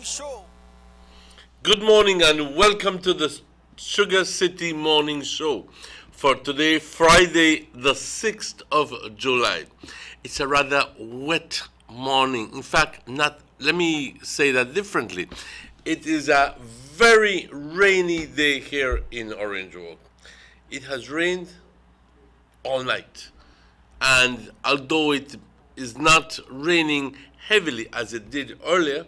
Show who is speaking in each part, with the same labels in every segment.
Speaker 1: Show.
Speaker 2: Good morning and welcome to the Sugar City Morning Show for today, Friday, the 6th of July. It's a rather wet morning. In fact, let me say that differently. It is a very rainy day here in Orange Walk. It has rained all night. And although it is not raining heavily as it did earlier,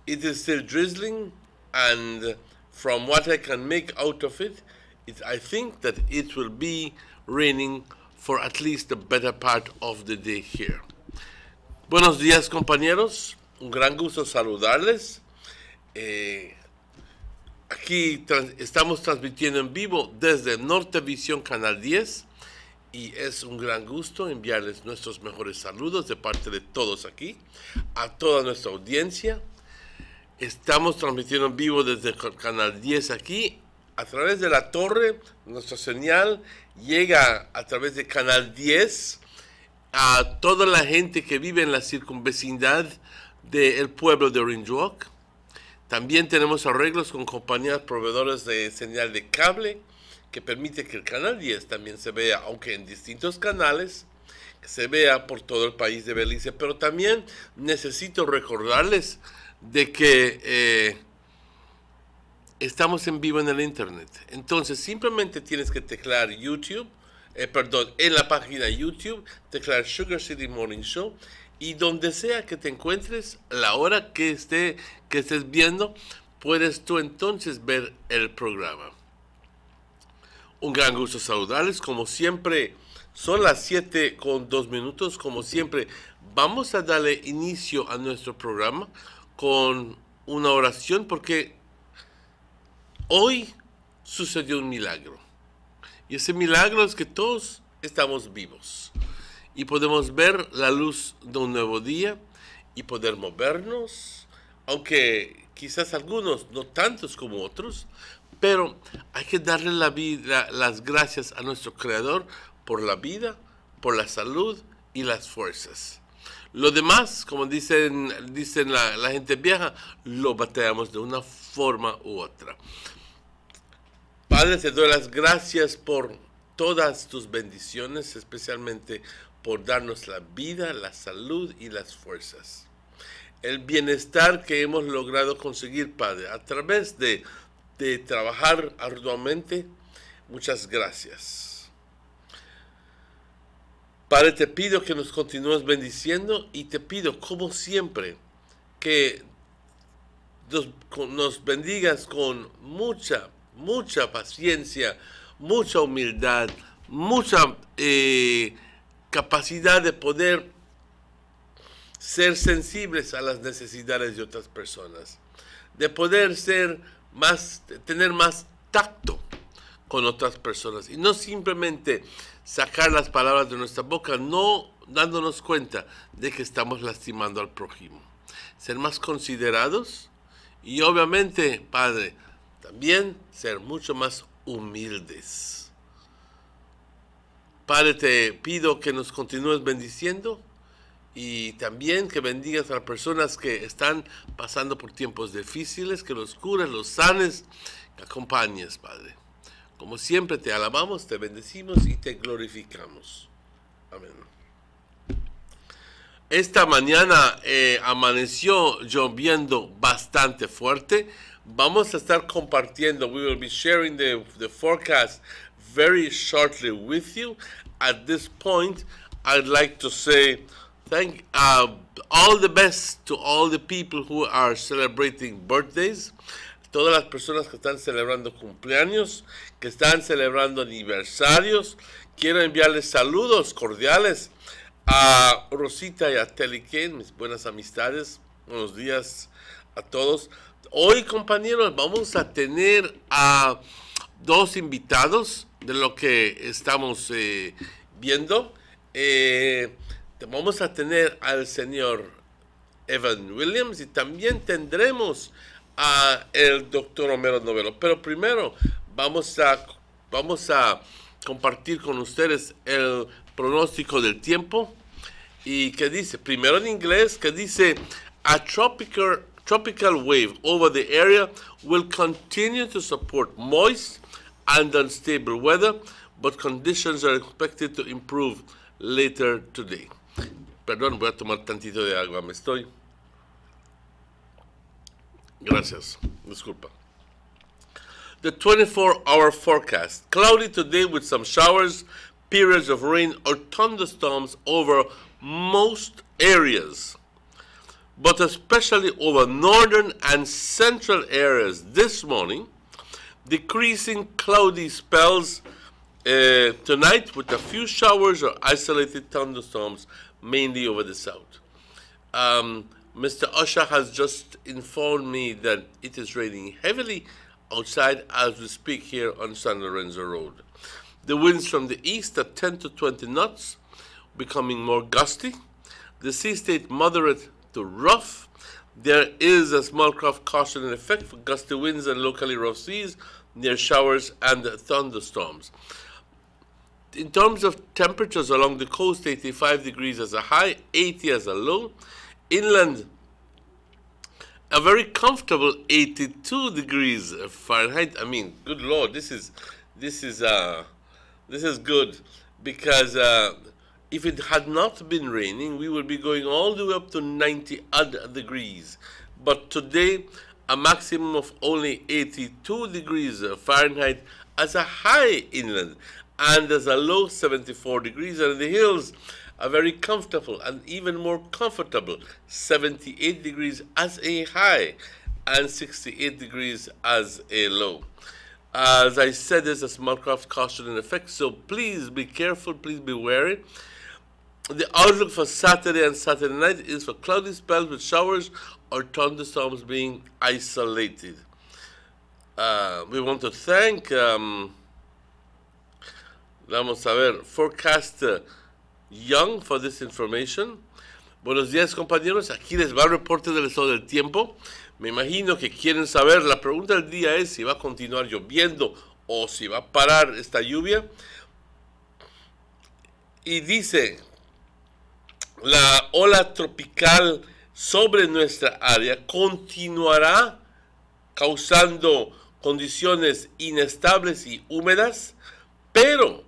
Speaker 2: it is still drizzling, and from what I can make out of it, I think that it will be raining for at least the better part of the day here. Buenos días, compañeros. Un gran gusto saludarles. Aquí estamos transmitiendo en vivo desde Nortevisión Canal 10 y es un gran gusto enviarles nuestros mejores saludos de parte de todos aquí, a toda nuestra audiencia. Estamos transmitiendo en vivo desde el Canal 10 aquí, a través de la torre. Nuestra señal llega a través de Canal 10 a toda la gente que vive en la circunvecindad del pueblo de Orange Walk. También tenemos arreglos con compañías proveedoras de señal de cable que permite que el Canal 10 también se vea, aunque en distintos canales, que se vea por todo el país de Belice. Pero también necesito recordarles de que estamos en vivo en el internet. Entonces simplemente tienes que teclear en la página YouTube, teclear Sugar City Morning Show, y donde sea que te encuentres, la hora que estés viendo, puedes tú entonces ver el programa. Un gran gusto saludarles, como siempre. Son las 7:02, como siempre. Vamos a darle inicio a nuestro programa con una oración, porque hoy sucedió un milagro. Y ese milagro es que todos estamos vivos y podemos ver la luz de un nuevo día y poder movernos, aunque quizás algunos no tantos como otros, pero hay que darle las gracias a nuestro Creador por la vida, por la salud y las fuerzas. Lo demás, como dicen la gente vieja, lo batallamos de una forma u otra. Padre, te doy las gracias por todas tus bendiciones, especialmente por darnos la vida, la salud y las fuerzas. El bienestar que hemos logrado conseguir, Padre, a través de trabajar arduamente. Muchas gracias. Padre, te pido que nos continúes bendiciendo y te pido, como siempre, que nos bendigas con mucha paciencia, mucha humildad, mucha capacidad de poder ser sensibles a las necesidades de otras personas, de poder tener más tacto con otras personas y no simplemente sacar las palabras de nuestra boca, no dándonos cuenta de que estamos lastimando al prójimo. Ser más considerados y obviamente, Padre, también ser mucho más humildes. Padre, te pido que nos continúes bendiciendo y también que bendigas a las personas que están pasando por tiempos difíciles, que los cures, los sanes, que acompañes, Padre. Como siempre te alabamos, te bendecimos y te glorificamos. Amén. Esta mañana amaneció lloviendo bastante fuerte. Vamos a estar compartiendo. We will be sharing the forecast very shortly with you. At this point, I'd like to say all the best to all the people who are celebrating birthdays. Todas las personas que están celebrando cumpleaños, que están celebrando aniversarios. Quiero enviarles saludos cordiales a Rosita y a Teliken, mis buenas amistades. Buenos días a todos. Hoy, compañeros, vamos a tener a dos invitados de lo que estamos viendo. Vamos a tener al señor Evan Williams y también tendremos a el doctor Homero Novelo. Pero primero vamos a compartir con ustedes el pronóstico del tiempo y que dice, primero en inglés, que dice a tropical tropical wave over the area will continue to support moist and unstable weather, but conditions are expected to improve later today. Perdón, voy a tomar tantito de agua. Gracias. Disculpa. The 24-hour forecast. Cloudy today with some showers, periods of rain or thunderstorms over most areas, but especially over northern and central areas this morning. Decreasing cloudy spells tonight with a few showers or isolated thunderstorms, mainly over the south. Mr. Usher has just informed me that it is raining heavily outside as we speak here on San Lorenzo Road. The winds from the east are 10 to 20 knots, becoming more gusty. The sea state moderate to rough. There is a small craft caution in effect for gusty winds and locally rough seas near showers and thunderstorms. In terms of temperatures along the coast, 85 degrees as a high, 80 as a low. Inland, a very comfortable 82 degrees Fahrenheit. I mean, good Lord, this is good, because if it had not been raining, we would be going all the way up to 90 odd degrees. But today, a maximum of only 82 degrees Fahrenheit as a high inland, and as a low 74 degrees, and in the hills a very comfortable and even more comfortable 78 degrees as a high and 68 degrees as a low. As I said, there's a small craft caution in effect, so please be careful, please be wary. The outlook for Saturday and Saturday night is for cloudy spells with showers or thunderstorms being isolated. We want to thank vamos a ver, Forecast Young for this information. Buenos días, compañeros. Aquí les va el reporte del estado del tiempo. Me imagino que quieren saber, la pregunta del día es si va a continuar lloviendo o si va a parar esta lluvia. Y dice, la ola tropical sobre nuestra área continuará causando condiciones inestables y húmedas, pero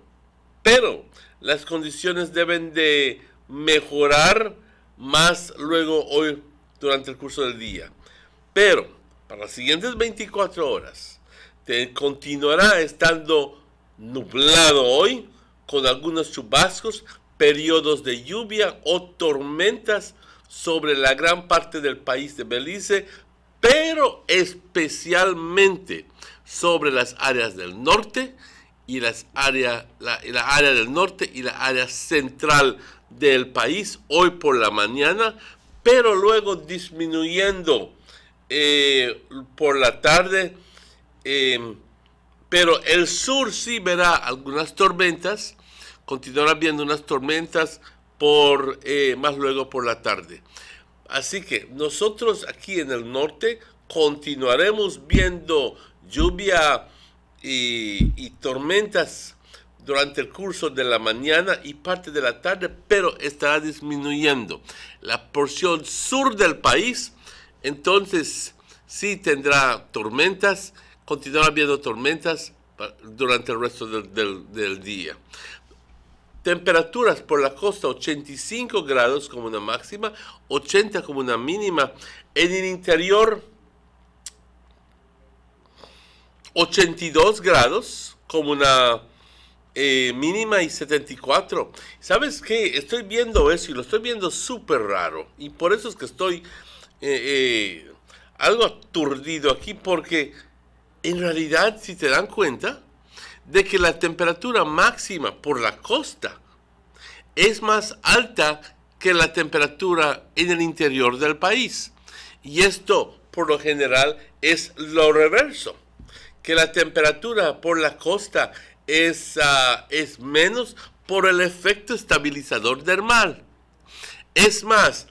Speaker 2: las condiciones deben de mejorar más luego hoy durante el curso del día. Pero para las siguientes 24 horas continuará estando nublado hoy, con algunos chubascos, periodos de lluvia o tormentas sobre la gran parte del país de Belice, pero especialmente sobre las áreas del norte y la área del norte y la área central del país hoy por la mañana, pero luego disminuyendo por la tarde, pero el sur sí verá algunas tormentas, continuará viendo unas tormentas más luego por la tarde. Así que nosotros aquí en el norte continuaremos viendo lluvia y tormentas durante el curso de la mañana y parte de la tarde, pero estará disminuyendo. La porción sur del país, entonces sí tendrá tormentas, continuará viendo tormentas durante el resto del día. Temperaturas por la costa, 85 grados como una máxima, 80 como una mínima. En el interior, 82 grados como una mínima y 74. ¿Sabes qué? Estoy viendo eso y lo estoy viendo súper raro. Y por eso es que estoy algo aturdido aquí, porque en realidad, si te dan cuenta, de que la temperatura máxima por la costa es más alta que la temperatura en el interior del país. Y esto, por lo general, es lo reverso, que la temperatura por la costa es menos por el efecto estabilizador del mar. Es más,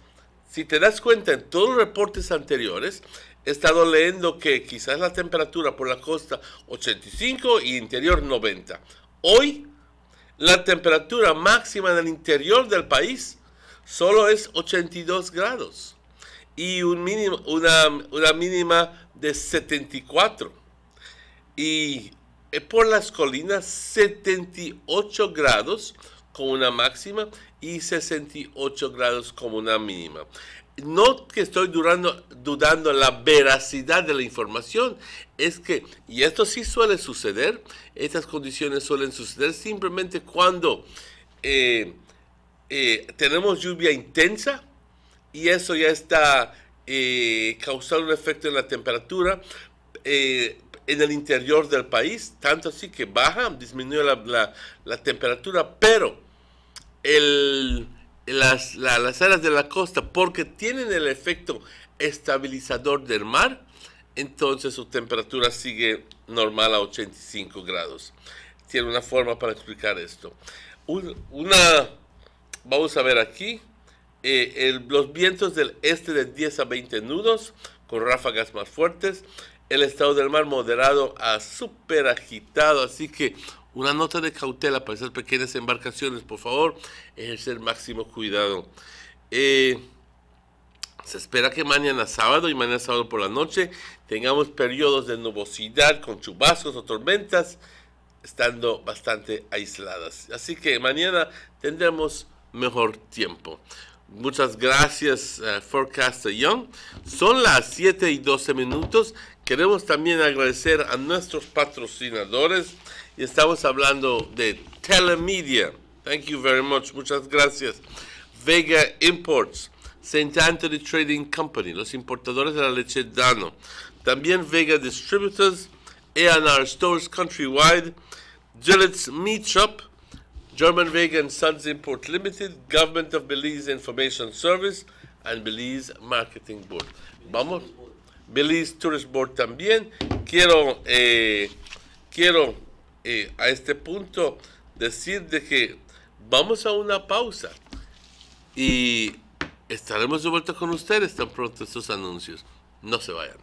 Speaker 2: si te das cuenta, en todos los reportes anteriores, he estado leyendo que quizás la temperatura por la costa 85 y interior 90. Hoy, la temperatura máxima en el interior del país solo es 82 grados. y una mínima de 74. Y por las colinas 78 grados como una máxima y 68 grados como una mínima. No que estoy dudando la veracidad de la información, es que, y esto sí suele suceder, estas condiciones suelen suceder simplemente cuando tenemos lluvia intensa y eso ya está causando un efecto en la temperatura en el interior del país, tanto así que disminuye la temperatura, pero las áreas de la costa, porque tienen el efecto estabilizador del mar, entonces su temperatura sigue normal a 85 grados. Tiene una forma para explicar esto. Vamos a ver aquí, los vientos del este de 10 a 20 nudos, con ráfagas más fuertes. El estado del mar moderado a súper agitado, así que una nota de cautela para esas pequeñas embarcaciones, por favor, ejercer máximo cuidado. Se espera que mañana sábado y mañana sábado por la noche tengamos periodos de nubosidad con chubascos o tormentas, estando bastante aisladas. Así que mañana tendremos mejor tiempo. Muchas gracias, Forecaster Young. Son las 7:12. Queremos también agradecer a nuestros patrocinadores. Y estamos hablando de Telemedia. Thank you very much. Muchas gracias. Vega Imports, St. Anthony Trading Company, los importadores de la leche Dano. También Vega Distributors, A&R Stores Countrywide, Gillette's Meat Shop, German Vega and Sons Import Limited, Government of Belize Information Service, and Belize Marketing Board. Vamos, Belize Tourist Board también. Quiero a este punto decir de que vamos a una pausa y estaremos de vuelta con ustedes tan pronto estos anuncios. No se vayan.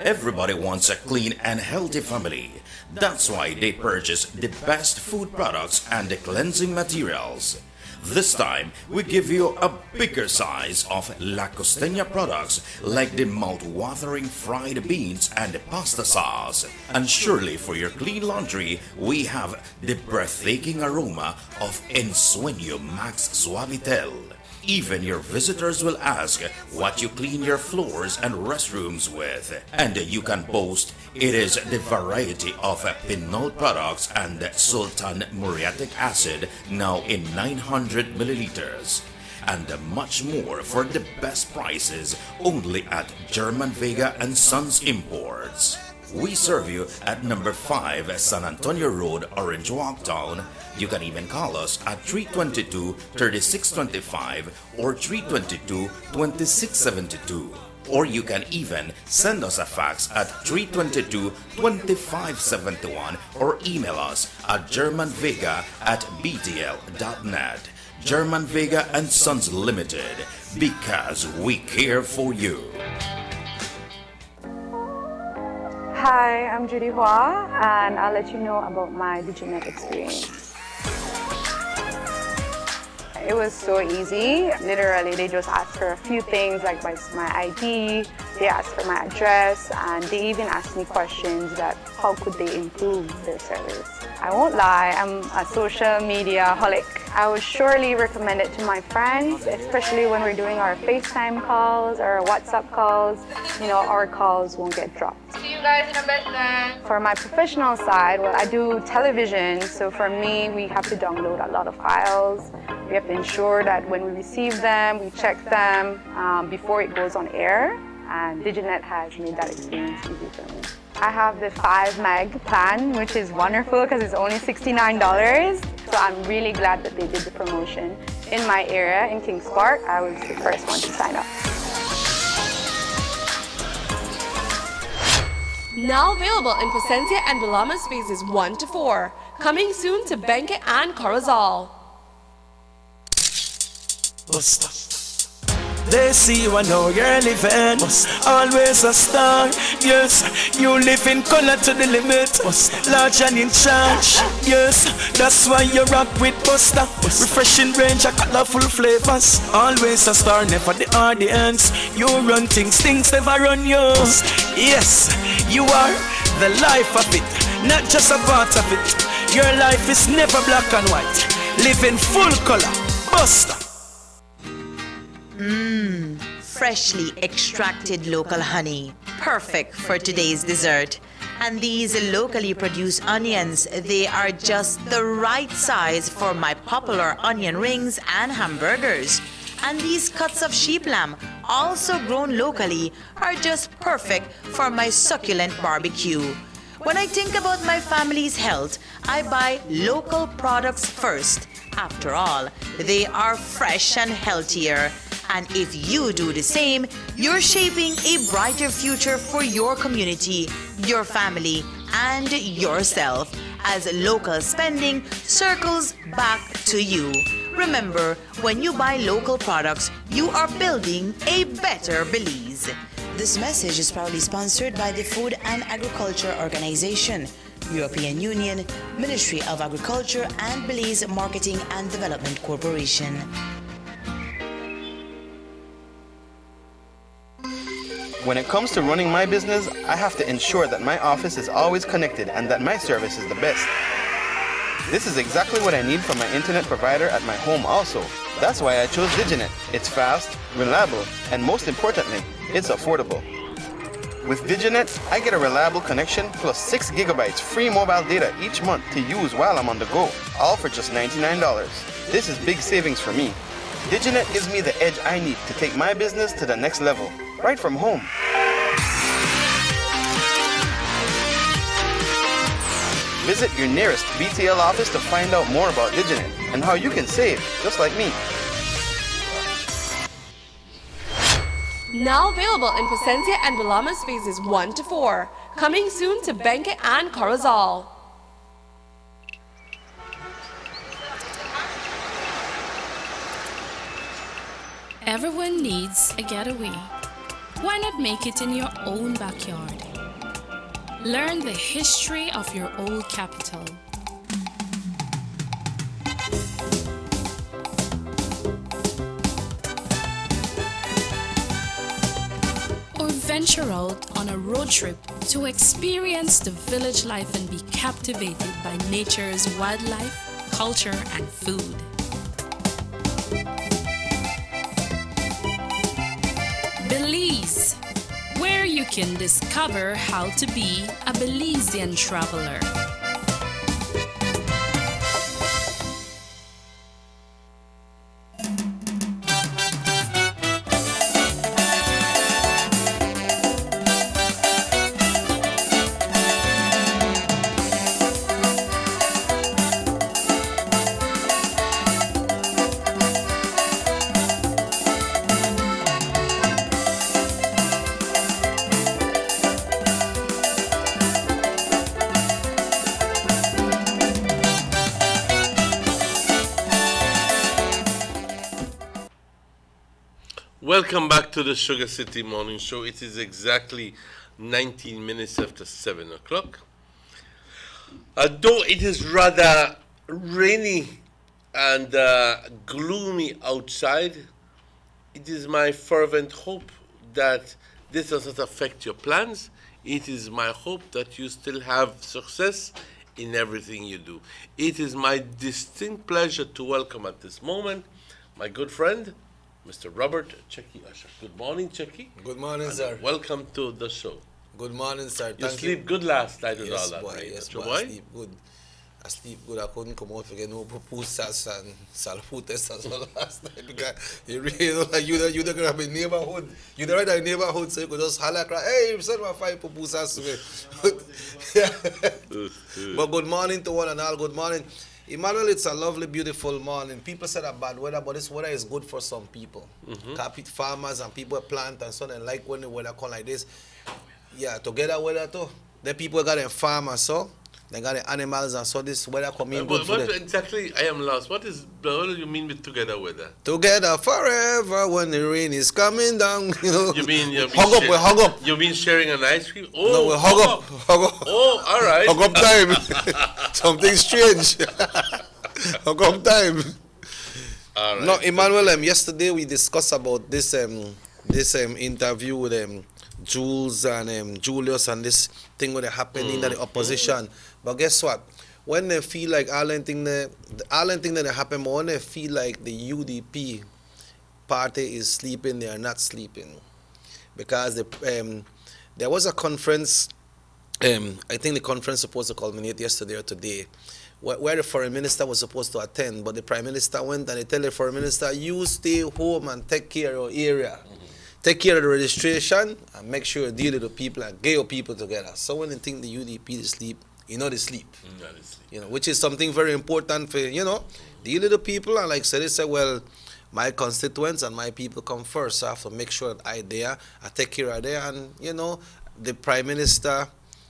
Speaker 1: Everybody wants a clean and healthy family. That's why they purchase the best food products and the cleansing materials. This time, we give you a bigger size of La Costeña products like the mouth-watering fried beans and the pasta sauce. And surely for your clean laundry, we have the breathtaking aroma of Ensueño Max Suavitel. Even your visitors will ask what you clean your floors and restrooms with. And you can boast it is the variety of Pinol products and Sultan muriatic acid now in 900 milliliters. And much more for the best prices only at German Vega and Sons Imports. We serve you at number 5 San Antonio Road, Orange Walk Town. You can even call us at 322-3625 or 322-2672. Or you can even send us a fax at 322-2571 or email us at germanvega@btl.net. German Vega and Sons Limited, because we care for you.
Speaker 3: Hi, I'm Judy Hua, and I'll let you know about my DigiNet experience. It was so easy. Literally, they just asked for a few things like my ID, they asked for my address, and they even asked me questions that how could they improve their service. I won't lie, I'm a social media holic. I would surely recommend it to my friends, especially when we're doing our FaceTime calls or WhatsApp calls. You know, our calls won't get dropped.
Speaker 4: See you guys in a bit then.
Speaker 3: For my professional side, well, I do television, so for me, we have to download a lot of files. We have to ensure that when we receive them, we check them before it goes on air, and DigiNet has made that experience easy for me. I have the 5 meg plan, which is wonderful because it's only $69. So I'm really glad that they did the promotion. In my area, in Kings Park, I was the first one to sign up.
Speaker 4: Now available in Placencia and Balamas phases 1 to 4. Coming soon to Benque and Corozal.
Speaker 5: They see you and know you're living. Always a star. Yes, you live in color to the limit. Large and in charge. Yes, that's why you rock with Buster. Refreshing range of colorful flavors. Always a star, never the audience. You run things, things never run you. Yes, you are the life of it, not just a part of it. Your life is never black and white. Live in full color. Buster.
Speaker 6: Freshly extracted local honey, perfect for today's dessert. And these locally produced onions, they are just the right size for my popular onion rings and hamburgers. And these cuts of sheep lamb, also grown locally, are just perfect for my succulent barbecue. When I think about my family's health, I buy local products first. After all, they are fresh and healthier. And if you do the same, you're shaping a brighter future for your community, your family, and yourself, as local spending circles back to you. Remember, when you buy local products, you are building a better Belize.
Speaker 7: This message is proudly sponsored by the Food and Agriculture Organization, European Union, Ministry of Agriculture, and Belize Marketing and Development Corporation.
Speaker 8: When it comes to running my business, I have to ensure that my office is always connected and that my service is the best. This is exactly what I need from my internet provider at my home also. That's why I chose Diginet. It's fast, reliable, and most importantly, it's affordable. With Diginet, I get a reliable connection plus 6 gigabytes free mobile data each month to use while I'm on the go, all for just $99. This is big savings for me. Diginet gives me the edge I need to take my business to the next level, right from home. Visit your nearest BTL office to find out more about Diginet and how you can save, just like me.
Speaker 4: Now available in Placencia and Balamas phases 1 to 4. Coming soon to Benque and Corozal.
Speaker 9: Everyone needs a getaway. Why not make it in your own backyard? Learn the history of your old capital. Or venture out on a road trip to experience the village life and be captivated by nature's wildlife, culture, and food. Belize, where you can discover how to be a Belizean traveler.
Speaker 2: Welcome back to the Sugar City Morning Show. It is exactly 19 minutes after 7 o'clock. Though it is rather rainy and gloomy outside, it is my fervent hope that this does not affect your plans. It is my hope that you still have success in everything you do. It is my distinct pleasure to welcome at this moment my good friend, Mr. Robert Checky Usher. Good morning, Checky.
Speaker 10: Good morning, sir.
Speaker 2: Welcome to the show.
Speaker 10: Good morning, sir.
Speaker 2: You sleep good last night with all that.
Speaker 10: Yes, boy. I sleep good. I sleep good. I couldn't come out again. No pupusas and salputes as well last night because you really know, like you're the grab in neighborhood. You're the right in neighborhood, so you could just holler, cry, hey, send my 5 pupusas to me. But good morning to one and all. Good morning. Emmanuel, it's a lovely, beautiful morning. People say that bad weather, but this weather is good for some people. Farmers and people plant and so on, and like when the weather come like this. Yeah, to get that weather too. The people got them farm and so. They got the animals, and so this weather coming good for
Speaker 2: What
Speaker 10: them.
Speaker 2: exactly? I am lost. What do you mean with together weather?
Speaker 10: Together forever when the rain is coming down.
Speaker 2: You mean
Speaker 10: hug up, we hug up.
Speaker 2: You mean sharing an ice cream? Oh,
Speaker 10: No, we hug up. Hug up.
Speaker 2: Oh, all right.
Speaker 10: Hug up time. Something strange. Hug up time.
Speaker 2: All right.
Speaker 10: No, Emmanuel, yesterday we discussed about this interview with Jules and Julius and this thing with the happening in the opposition. But guess what? When they feel like all the thing that happen, when they feel like the UDP party is sleeping, they are not sleeping. Because there was a conference, I think the conference supposed to culminate yesterday or today, where the foreign minister was supposed to attend, but the prime minister went and they tell the foreign minister, you stay home and take care of your area. Take care of the registration and make sure you deal with the people and get your people together. So when they think the UDP is sleep, they sleep. Which is something very important for, deal with the people. And like they said, well, my constituents and my people come first. So I have to make sure that I take care of them. And, the prime minister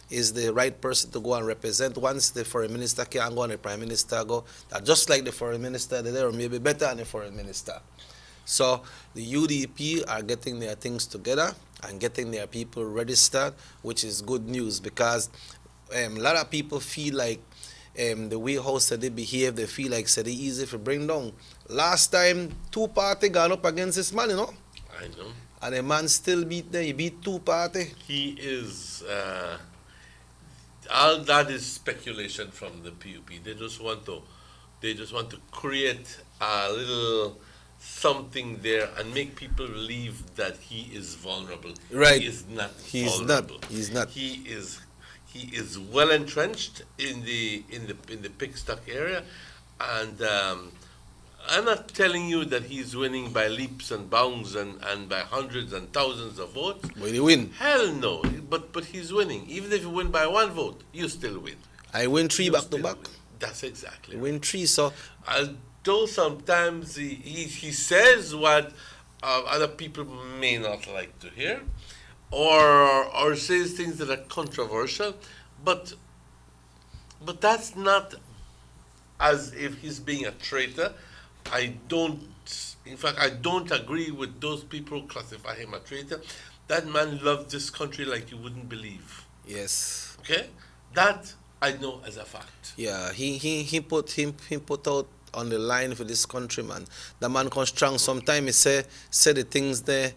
Speaker 10: is the right person to go and represent. Once the foreign minister can go and the prime minister go, that just like the foreign minister, they're or maybe better than the foreign minister. So the UDP are getting their things together and getting their people registered, which is good news because a lot of people feel like the way how they behave, they feel like they easy to bring down. Last time, 2 parties gone up against this man,
Speaker 2: I know.
Speaker 10: And the man still beat them. He beat 2 parties.
Speaker 2: He is, all that is speculation from the PUP. They just want to create a little something there and make people believe that he is vulnerable.
Speaker 10: Right.
Speaker 2: He is not
Speaker 10: He's
Speaker 2: vulnerable.
Speaker 10: not. He's not.
Speaker 2: He is well entrenched in the Pickstock area, and I'm not telling you that he's winning by leaps and bounds and by hundreds and thousands of votes.
Speaker 10: Will he win?
Speaker 2: Hell no. But he's winning. Even if you win by 1 vote, you still win.
Speaker 10: I win 3 back to back.
Speaker 2: That's exactly.
Speaker 10: Win 3, so.
Speaker 2: Although sometimes he says what other people may not like to hear, or says things that are controversial, but that's not as if he's being a traitor. I don't agree with those people who classify him a traitor. That man loved this country like you wouldn't believe.
Speaker 10: Yes.
Speaker 2: Okay? That I know as a fact.
Speaker 10: Yeah, he put out on the line for this country, man. The man comes strong. Sometimes he say the things there,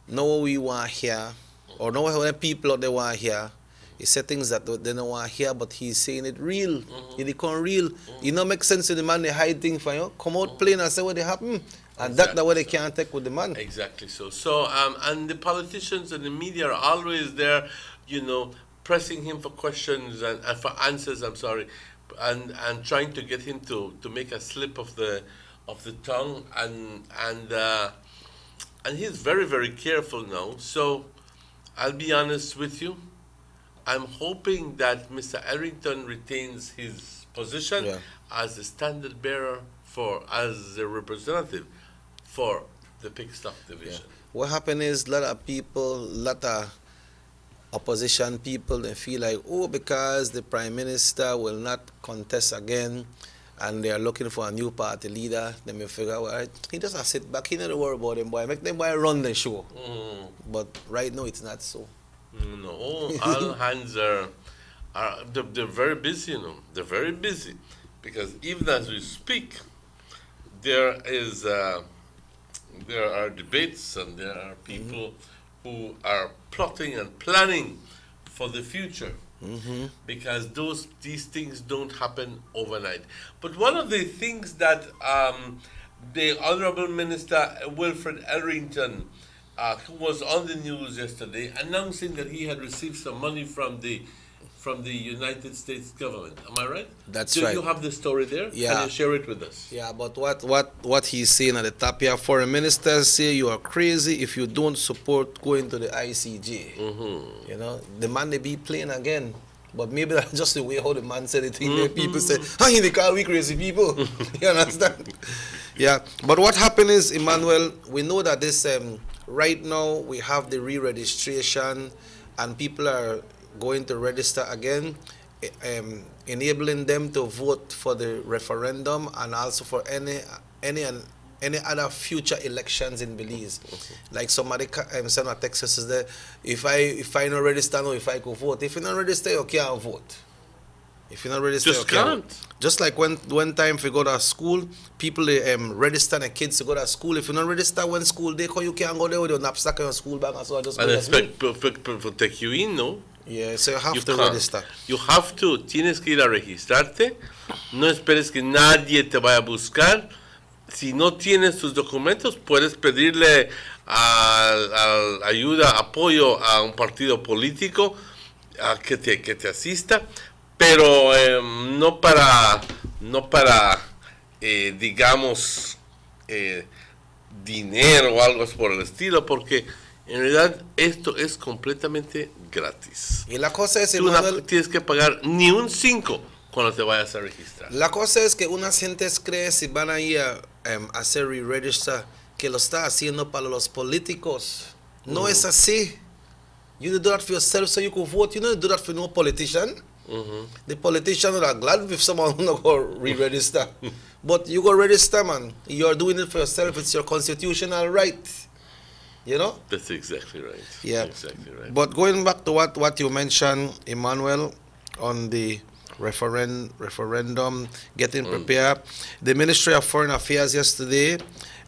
Speaker 10: no we want here, or no when people out there want here. He said things that they don't want to hear, but he's saying it real. It become real. It don't make sense to the man, they hide things for you. Come out plain and say what they happen. And that's the way they can't take with the man.
Speaker 2: Exactly so. So, and the politicians and the media are always there, pressing him for questions and for answers, and trying to get him to make a slip of the tongue. And he's very, very careful now. So, I'll be honest with you. I'm hoping that Mr. Arrington retains his position as the standard bearer as a representative for the Pickstock division.
Speaker 10: What happened is a lot of opposition people, they feel like, because the prime minister will not contest again and they are looking for a new party leader, they may figure, well, he just have to sit back, he don't worry about them boy, make them boy run the show. But right now it's not so.
Speaker 2: No, all hands are they're very busy, They're very busy because even as we speak, there are debates and there are people who are plotting and planning for the future because these things don't happen overnight. But one of the things that the Honorable Minister Wilfred Arrington, who was on the news yesterday, announcing that he had received some money from the United States government. Am I right?
Speaker 10: That's
Speaker 2: right.
Speaker 10: right.
Speaker 2: Do you have the story there?
Speaker 10: Yeah.
Speaker 2: Can you share it with us?
Speaker 10: Yeah, but what he's saying at the top here, foreign ministers say you are crazy if you don't support going to the ICJ. The man they be playing again. But maybe that's just the way how the man said it. People say, they call we crazy people. You understand? Yeah. But what happened is, Emmanuel, we know that this right now we have the re-registration and people are going to register again. enabling them to vote for the referendum and also for any other future elections in Belize. Like somebody sent a text says that if I not register, no, if I go vote. If you not register, you can't vote. If you're not registered,
Speaker 2: just can't.
Speaker 10: Just like when time if you go to school, people register their kids to go to school. If you're not registered when school day come, you can't go there with your knapsack and your school bag and so on.
Speaker 2: And expect to take you in, no?
Speaker 10: Yeah, so you have to register.
Speaker 2: You have to, tienes que ir a registrarte. No esperes que nadie te vaya a buscar. Si no tienes tus documentos, puedes pedirle ayuda, apoyo a un partido político que te asista. Pero no para digamos, dinero o algo por el estilo, porque en realidad esto es completamente gratis.
Speaker 10: Y la cosa es,
Speaker 2: tú no tienes que pagar ni un 5 cuando te vayas a registrar.
Speaker 10: La cosa es que unas gentes creen si van a ir a hacer re-register que lo está haciendo para los políticos. No es así. You do that for yourself so you can vote. You don't do that for no politician. The politicians are glad if someone will not go re-register. But you go register, man. You're doing it for yourself. It's your constitutional right. You know?
Speaker 2: That's exactly right.
Speaker 10: Yeah.
Speaker 2: Exactly right.
Speaker 10: But going back to what you mentioned, Emmanuel, on the referendum, getting prepared, the Ministry of Foreign Affairs yesterday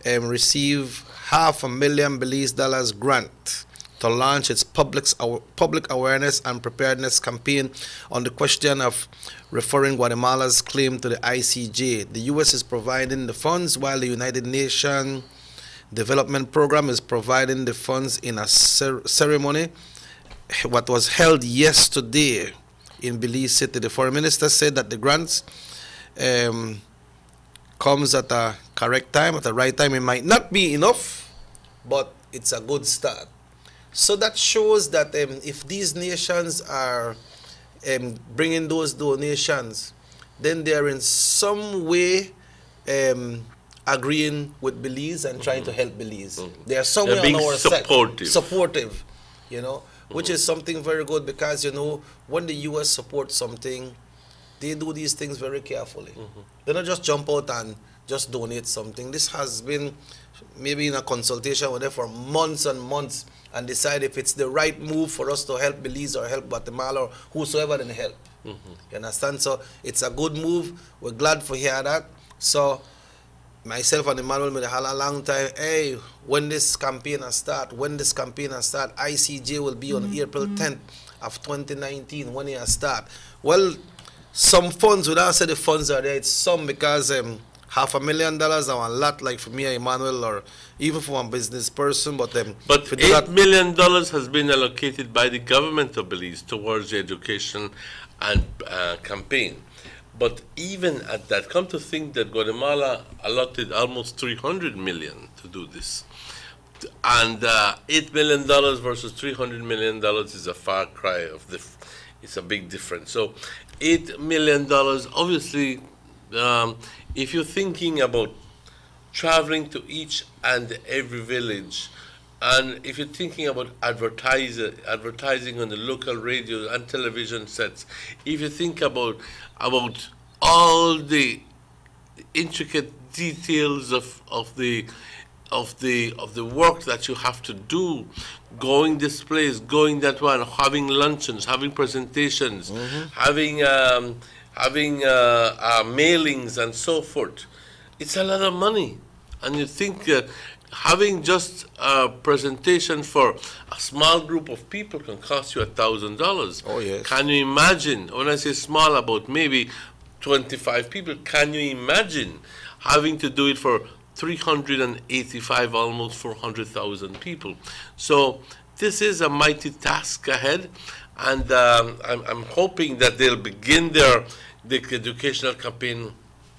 Speaker 10: received $500,000 Belize grant to launch its public awareness and preparedness campaign on the question of referring Guatemala's claim to the ICJ. The U.S. is providing the funds while the United Nations Development Program is providing the funds in a ceremony what was held yesterday in Belize City. The foreign minister said that the grants comes at a correct time, at the right time. It might not be enough, but it's a good start. So that shows that if these nations are bringing those donations, then they are in some way agreeing with Belize and trying to help Belize. They are somewhere on our side. Supportive, you know, which is something very good because, you know, when the U.S. supports something, they do these things very carefully. They don't just jump out and just donate something. This has been maybe in a consultation with them for months and months and decide if it's the right move for us to help Belize or help Guatemala or whosoever then help. You understand? So it's a good move. We're glad for hear that. So myself and Emmanuel made a long time, hey, when this campaign start, ICJ will be on April 10th of 2019, when it start. Well, some funds, without say the funds are there, it's some because $500,000 are a lot, like for me, Emmanuel, or even for one business person. But
Speaker 2: $8 million has been allocated by the government of Belize towards the education and campaign. But even at that, come to think that Guatemala allotted almost $300 million to do this. And $8 million versus $300 million is a far cry of it's a big difference. So $8 million, obviously, if you're thinking about traveling to each and every village, and if you're thinking about advertising on the local radio and television sets, if you think about all the intricate details of the work that you have to do, going this place, going that one, having luncheons, having presentations, having mailings and so forth, it's a lot of money. And you think having just a presentation for a small group of people can cost you $1,000.
Speaker 10: Oh, yes.
Speaker 2: Can you imagine, when I say small, about maybe 25 people, can you imagine having to do it for 385, almost 400,000 people? So this is a mighty task ahead, and I'm hoping that they'll begin the educational campaign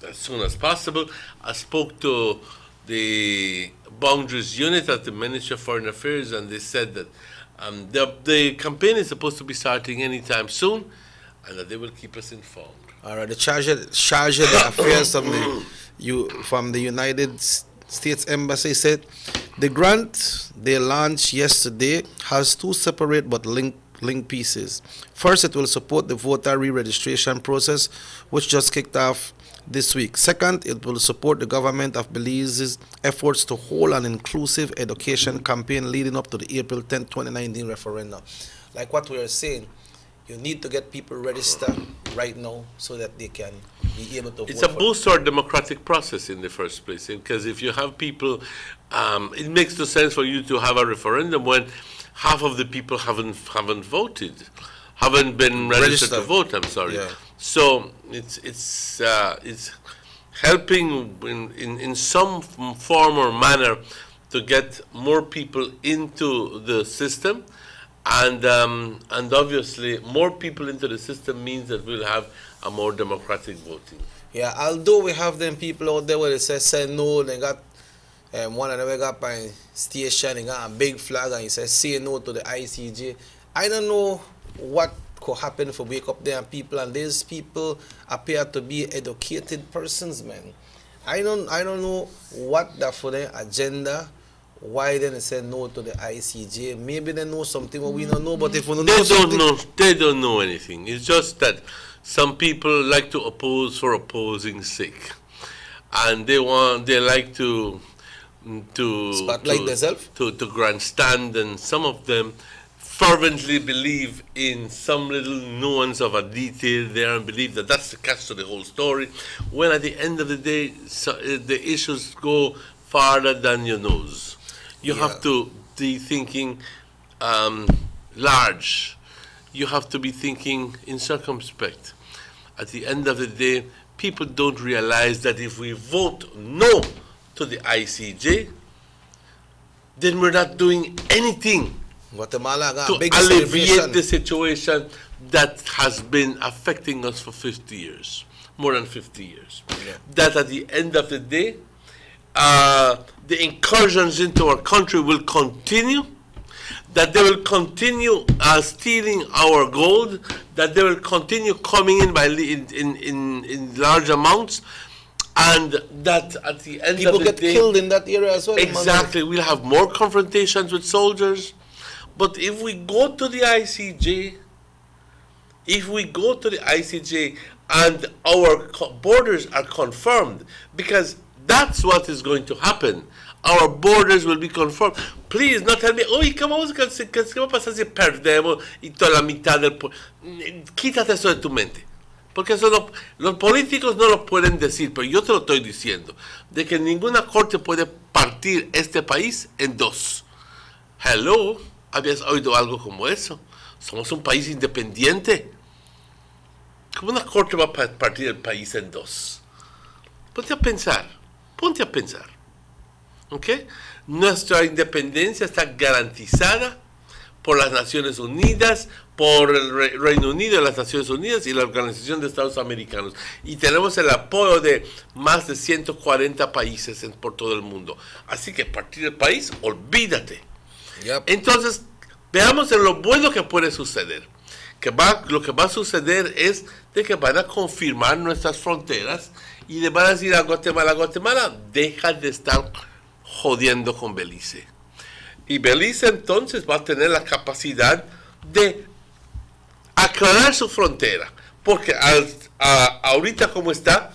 Speaker 2: as soon as possible. I spoke to the Boundaries Unit at the Ministry of Foreign Affairs, and they said that the campaign is supposed to be starting anytime soon, and that they will keep us informed.
Speaker 10: All right, the charge of the affairs from the United States Embassy said the grant they launched yesterday has two separate but linked linked pieces. First, it will support the voter re-registration process, which just kicked off this week. Second, it will support the government of Belize's efforts to hold an inclusive education campaign leading up to the April 10, 2019 referendum. Like what we are saying, you need to get people registered right now so that they can be able to vote.
Speaker 2: It's a boost to our democratic process in the first place, because if you have people, it makes no sense for you to have a referendum when half of the people haven't voted, haven't been registered to vote. I'm sorry.
Speaker 10: Yeah.
Speaker 2: So it's helping in some form or manner to get more people into the system. And obviously, more people into the system means that we'll have a more democratic voting.
Speaker 10: Yeah, although we have them people out there where they say no, they got one of them got by station, they got a big flag and he says say no to the ICJ. I don't know what could happen if we wake up there and these people appear to be educated persons, man. I don't know what that for their agenda. Why then they say no to the ICJ? Maybe they know something what we don't know, but if we don't know something...
Speaker 2: They don't know anything. It's just that some people like to oppose for opposing's sake. And they like to
Speaker 10: spotlight themselves?
Speaker 2: To grandstand, and some of them fervently believe in some little nuance of a detail there and believe that that's the catch to the whole story, when at the end of the day, the issues go farther than your nose. You have to be thinking large. You have to be thinking in circumspect. At the end of the day, people don't realize that if we vote no to the ICJ, then we're not doing anything
Speaker 10: Guatemala got
Speaker 2: to
Speaker 10: a big
Speaker 2: alleviate the situation that has been affecting us for 50 years, more than 50 years.
Speaker 10: Yeah.
Speaker 2: That at the end of the day, the incursions into our country will continue, that they will continue stealing our gold, that they will continue coming in in large amounts, and that at the end
Speaker 10: people
Speaker 2: of the day...
Speaker 10: People get killed in that area as well.
Speaker 2: Exactly. We'll have more confrontations with soldiers. But if we go to the ICJ, and our borders are confirmed, because that's what is going to happen. Our borders will be confirmed. Please, not tell me, ¿qué va a pasar si perdemos y toda la mitad del pueblo? Quítate eso de tu mente. Porque eso no, los políticos no lo pueden decir, pero yo te lo estoy diciendo, de que ninguna corte puede partir este país en dos. Hello, ¿habías oído algo como eso? Somos un país independiente. ¿Cómo una corte va a partir el país en dos? Ponte a pensar. ¿Ok? Nuestra independencia está garantizada por las Naciones Unidas, por el Reino Unido, las Naciones Unidas y la Organización de Estados Americanos. Y tenemos el apoyo de más de 140 países por todo el mundo. Así que partir del país, olvídate.
Speaker 10: Yep.
Speaker 2: Entonces, veamos en lo bueno que puede suceder. Lo que va a suceder es de que van a confirmar nuestras fronteras y le van a decir a Guatemala, deja de estar jodiendo con Belice. Y Belice entonces va a tener la capacidad de aclarar su frontera, porque ahorita como está,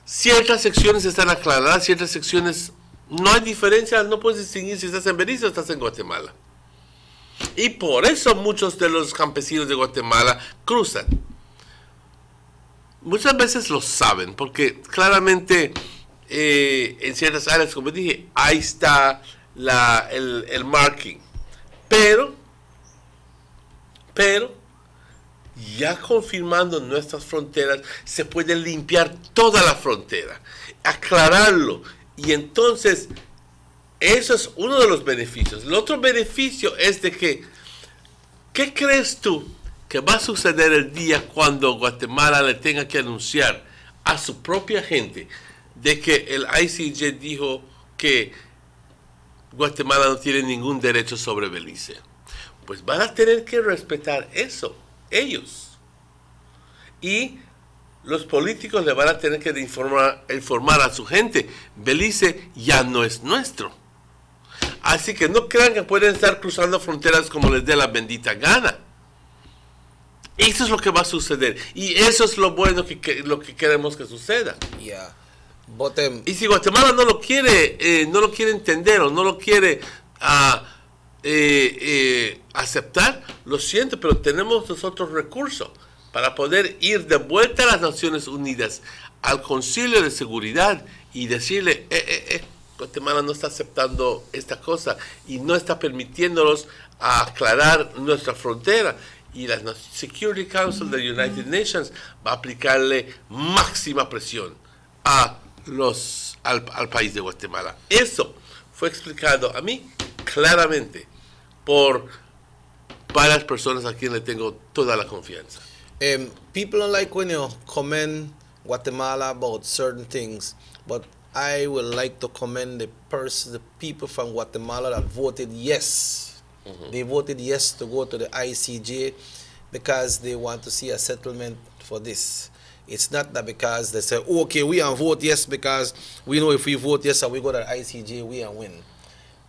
Speaker 2: ciertas secciones están aclaradas, ciertas secciones no hay diferencia, no puedes distinguir si estás en Belice o estás en Guatemala. Y por eso muchos de los campesinos de Guatemala cruzan. Muchas veces lo saben, porque claramente en ciertas áreas, como dije, ahí está el marking. Pero, ya confirmando nuestras fronteras, se puede limpiar toda la frontera, aclararlo. Y entonces, eso es uno de los beneficios. El otro beneficio es de que, ¿qué crees tú que va a suceder el día cuando Guatemala le tenga que anunciar a su propia gente de que el ICJ dijo que Guatemala no tiene ningún derecho sobre Belice? Pues van a tener que respetar eso, ellos. Y los políticos le van a tener que informar a su gente, Belice ya no es nuestro. Así que no crean que pueden estar cruzando fronteras como les dé la bendita gana. Eso es lo que va a suceder. Y eso es lo bueno lo que queremos que suceda.
Speaker 10: Yeah. But,
Speaker 2: y si Guatemala no lo quiere entender o no lo quiere aceptar, lo siento, pero tenemos nosotros recursos para poder ir de vuelta a las Naciones Unidas, al Concilio de Seguridad, y decirle, Guatemala no está aceptando esta cosa y no está permitiéndonos aclarar nuestra frontera. Y la Security Council de United Nations va a aplicarle máxima presión al país de Guatemala. Eso fue explicado a mí claramente por varias personas a quienes le tengo toda la confianza.
Speaker 10: People don't like when you commend Guatemala about certain things, but I would like to commend the people from Guatemala that voted yes. They voted yes to go to the ICJ because they want to see a settlement for this. It's not that because they say, oh, okay, we can vote yes because we know if we vote yes and we go to the ICJ, we can win.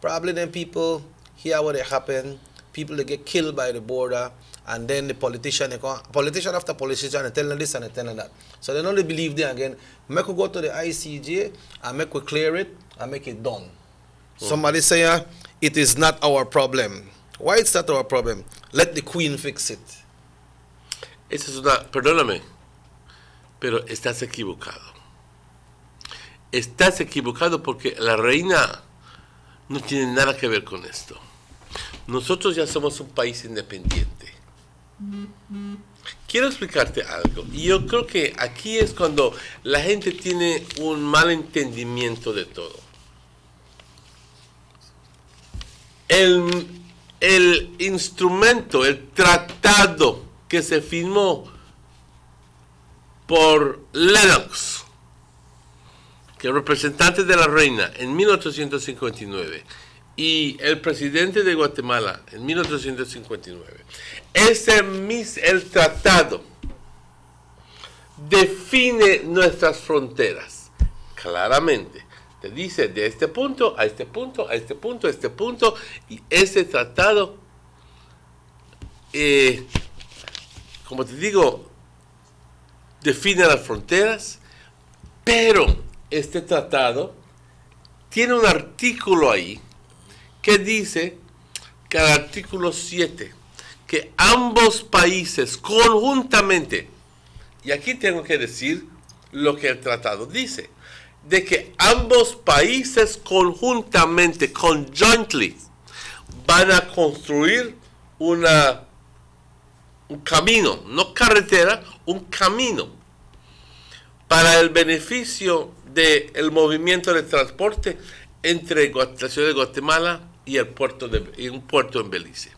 Speaker 10: Probably then people hear what happened, people that get killed by the border, and then the politician after politician, they tell them this and they tell them that. So they don't really believe them again. Make we go to the ICJ and make we clear it and make it done. Somebody say, it is not our problem. Why it's not our problem? Let the Queen fix it.
Speaker 2: Esa es una, perdóname, pero estás equivocado. Estás equivocado porque la reina no tiene nada que ver con esto. Nosotros ya somos un país independiente. Quiero explicarte algo. Y yo creo que aquí es cuando la gente tiene un mal entendimiento de todo. El instrumento, el tratado que se firmó por Lennox, que es representante de la reina en 1859, y el presidente de Guatemala en 1859, el tratado define nuestras fronteras claramente. Te dice de este punto a este punto, a este punto, a este punto, y ese tratado, como te digo, define las fronteras, pero este tratado tiene un artículo ahí que dice, que el artículo 7, que ambos países conjuntamente, y aquí tengo que decir lo que el tratado dice, de que ambos países conjuntamente, conjointly, van a construir un camino, no carretera, un camino, para el beneficio del movimiento de transporte entre la ciudad de Guatemala y un puerto en Belice.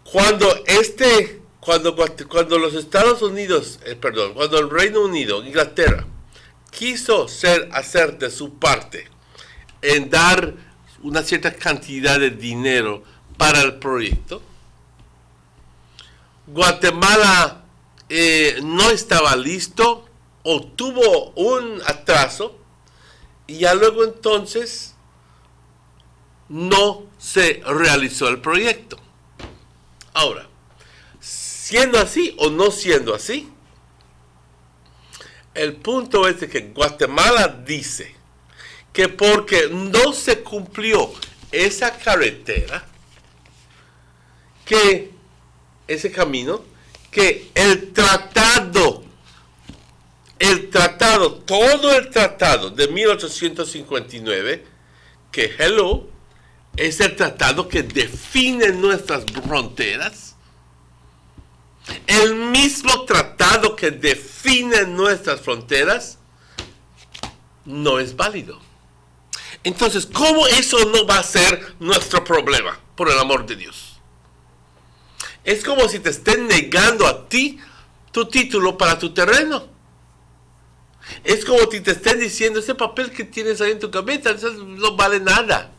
Speaker 2: Cuando los Estados Unidos, cuando el Reino Unido, Inglaterra, quiso hacer de su parte en dar una cierta cantidad de dinero para el proyecto, Guatemala no estaba listo o tuvo un atraso y ya luego entonces no se realizó el proyecto. Ahora, siendo así o no siendo así, el punto es de que Guatemala dice que porque no se cumplió esa carretera, que ese camino, que todo el tratado de 1859, que es el tratado que define nuestras fronteras, el mismo tratado que define nuestras fronteras no es válido. Entonces, ¿cómo eso no va a ser nuestro problema? Por el amor de Dios. Es como si te estén negando a ti tu título para tu terreno. Es como si te estén diciendo, ese papel que tienes ahí en tu cabeza, eso no vale nada.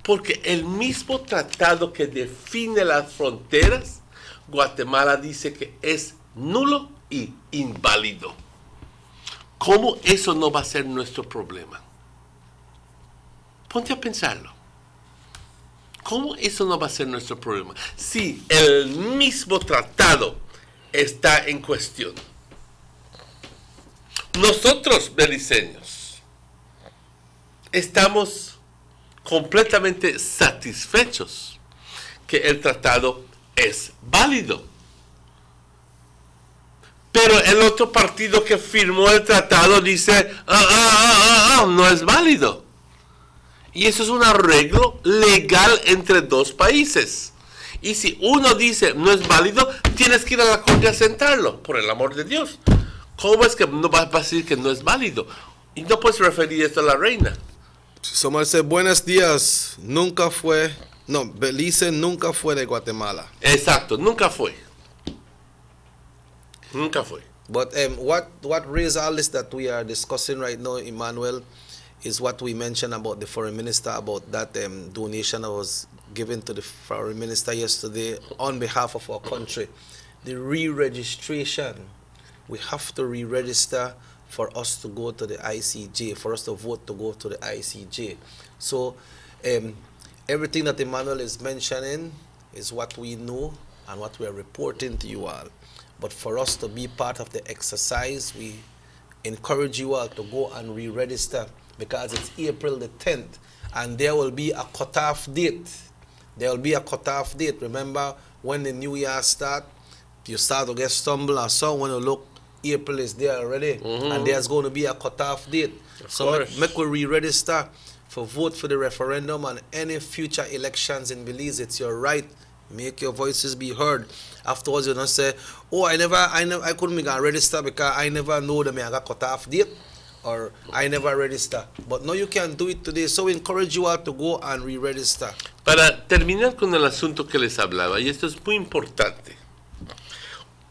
Speaker 2: Porque el mismo tratado que define las fronteras, Guatemala dice que es nulo y inválido. ¿Cómo eso no va a ser nuestro problema? Ponte a pensarlo. ¿Cómo eso no va a ser nuestro problema? Si el mismo tratado está en cuestión. Nosotros, beliceños, estamos completamente satisfechos que el tratado es válido. Pero el otro partido que firmó el tratado dice, no es válido. Y eso es un arreglo legal entre dos países. Y si uno dice no es válido, tienes que ir a la corte a sentarlo, por el amor de Dios. ¿Cómo es que no vas a decir que no es válido? Y no puedes referir esto a la reina.
Speaker 10: Somos dice, buenos días, nunca fue, no, Belice nunca fue de Guatemala.
Speaker 2: Exacto, nunca fue. Nunca fue.
Speaker 10: But what raised all this that we are discussing right now, Emmanuel, is what we mentioned about the foreign minister, about that donation that was given to the foreign minister yesterday on behalf of our country. The re-registration, we have to re-register for us to go to the ICJ, for us to vote to go to the ICJ. So everything that Emmanuel is mentioning is what we know and what we are reporting to you all. But for us to be part of the exercise, we encourage you all to go and re-register, because it's April the 10th, and there will be a cutoff date. There will be a cutoff date. Remember, when the new year starts, you start to get stumbled and so when you look, April is there already, and there's going to be a cutoff date. So make we re-register for vote for the referendum and any future elections in Belize. It's your right. Make your voices be heard. Afterwards, you don't say, oh, I couldn't make a register because I never know that I got cutoff date, or I never register. But no, you can do it today. So we encourage you all to go and re-register.
Speaker 2: Para terminar con el asunto que les hablaba, y esto es muy importante.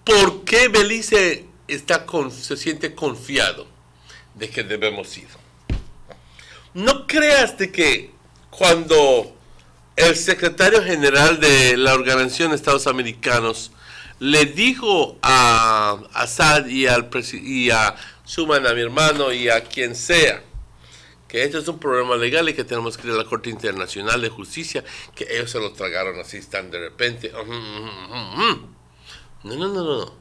Speaker 2: ¿Por qué Belice se siente confiado de que debemos ir? No creas de que cuando el secretario general de la Organización de Estados Americanos le dijo a Assad y a Schuman, a mi hermano, y a quien sea, que esto es un problema legal y que tenemos que ir a la Corte Internacional de Justicia, que ellos se lo tragaron así, están de repente. No.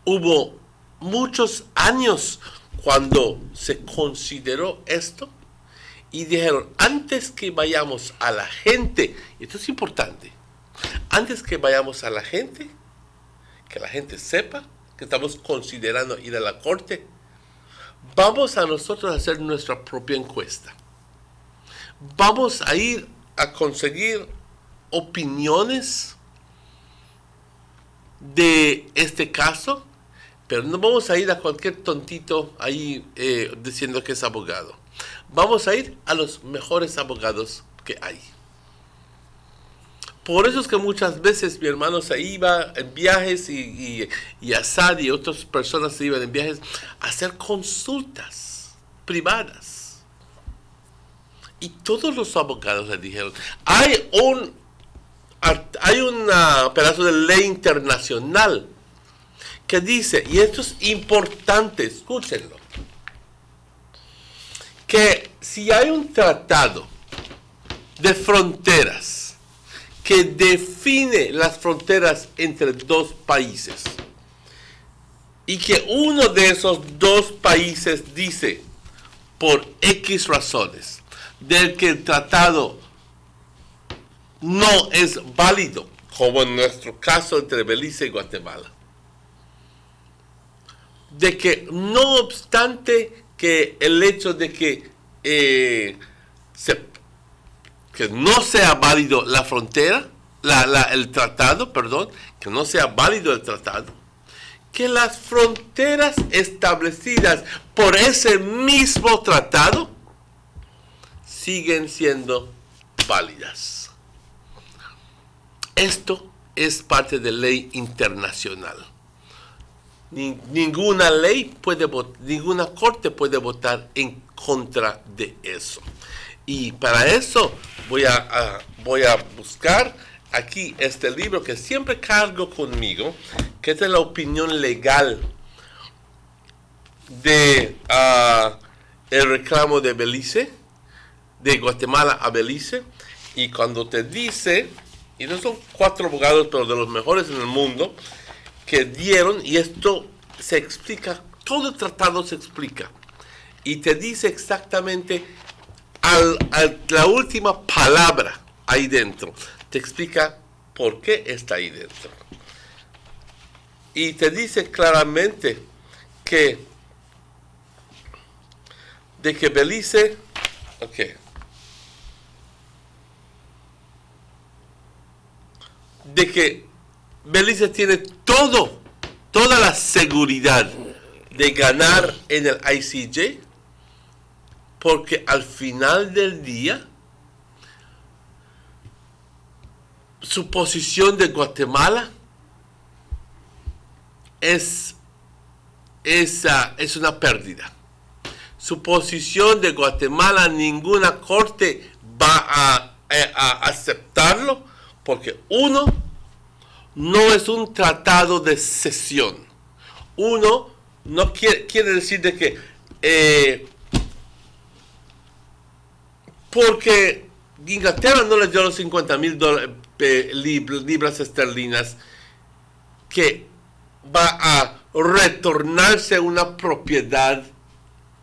Speaker 2: Hubo muchos años cuando se consideró esto y dijeron, antes que vayamos a la gente, y esto es importante, antes que vayamos a la gente, que la gente sepa que estamos considerando ir a la corte, vamos a nosotros a hacer nuestra propia encuesta. Vamos a ir a conseguir opiniones de este caso, pero no vamos a ir a cualquier tontito ahí diciendo que es abogado. Vamos a ir a los mejores abogados que hay. Por eso es que muchas veces mi hermano se iba en viajes y Assad y otras personas se iban en viajes a hacer consultas privadas. Y todos los abogados le dijeron, hay un pedazo de ley internacional que dice, y esto es importante, escúchenlo, que si hay un tratado de fronteras que define las fronteras entre dos países y que uno de esos dos países dice por X razones del que el tratado no es válido, como en nuestro caso entre Belice y Guatemala, de que no obstante que el hecho de que no sea válido la frontera, el tratado, perdón, que no sea válido el tratado, que las fronteras establecidas por ese mismo tratado siguen siendo válidas. Esto es parte de ley internacional. Ninguna ley ninguna corte puede votar en contra de eso. Y para eso voy a buscar aquí este libro que siempre cargo conmigo, que es de la opinión legal de el reclamo de Belice, de Guatemala a Belice, y cuando te dice, y no son 4 abogados, pero de los mejores en el mundo, que dieron, y esto se explica, todo el tratado se explica, y te dice exactamente la última palabra ahí dentro, te explica por qué está ahí dentro. Y te dice claramente de que Belice, de que Belice tiene toda la seguridad de ganar en el ICJ, porque al final del día su posición de Guatemala es una pérdida. Su posición de Guatemala, ninguna corte va a aceptarlo, porque uno, no es un tratado de cesión. Uno, no quiere decir de que porque Inglaterra no les dio los 50,000 libras esterlinas, que va a retornarse una propiedad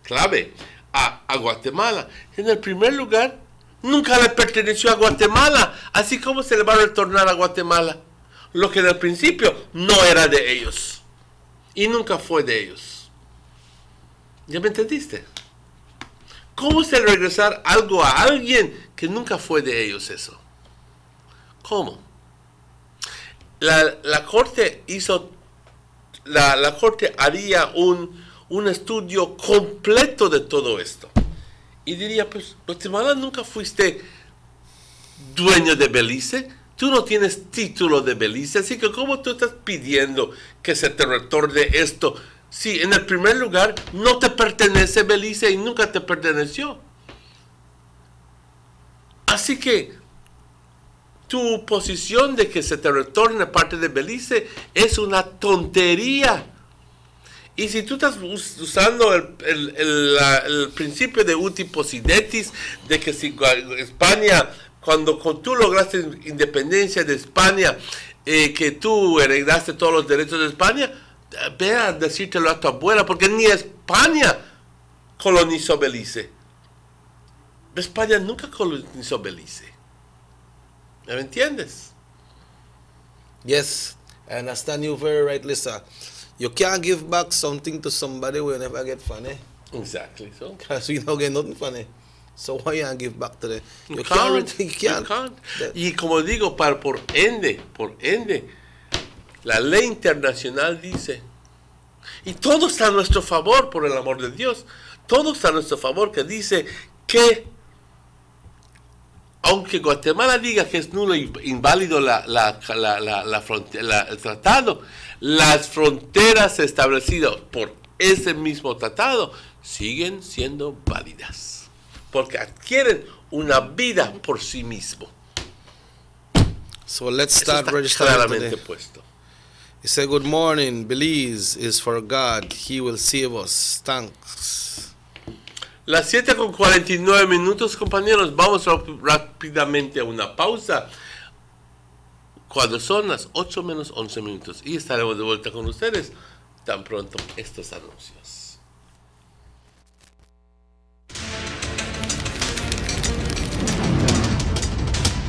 Speaker 2: clave a Guatemala. En el primer lugar, nunca le perteneció a Guatemala, así como se le va a retornar a Guatemala lo que en el principio no era de ellos y nunca fue de ellos. ¿Ya me entendiste? ¿Cómo se regresar algo a alguien que nunca fue de ellos eso? ¿Cómo? La corte hizo, la corte haría un estudio completo de todo esto. Y diría, pues, Guatemala, nunca fuiste dueño de Belice. Tú no tienes título de Belice. Así que, ¿cómo tú estás pidiendo que se te retorne esto? Si en el primer lugar no te pertenece Belice y nunca te perteneció. Así que tu posición de que se te retorne parte de Belice es una tontería. Y si tú estás usando el principio de uti possidetis, de que si España, cuando tú lograste independencia de España, que tú heredaste todos los derechos de España, ve a decírtelo a tu abuela, porque ni España colonizó Belice. España nunca colonizó Belice. ¿Me entiendes?
Speaker 10: Yes, I understand you very rightly, sir. You can't give back something to somebody who never get funny.
Speaker 2: Exactly, so.
Speaker 10: Because we don't get nothing funny. So why you give back to them?
Speaker 2: You can't. Y como digo, por ende, la ley internacional dice, y todo está a nuestro favor, por el amor de Dios, todo está a nuestro favor, que dice que aunque Guatemala diga que es nulo e inválido el tratado, las fronteras establecidas por ese mismo tratado siguen siendo válidas, porque adquieren una vida por sí mismo.
Speaker 10: So let's start registering
Speaker 2: claramente puesto.
Speaker 10: He said, good morning, Belize is for God, He will save us. Thanks.
Speaker 2: Las 7:49, compañeros. Vamos rápidamente a una pausa. Cuando son las 8:11. Y estaremos de vuelta con ustedes tan pronto estos anuncios.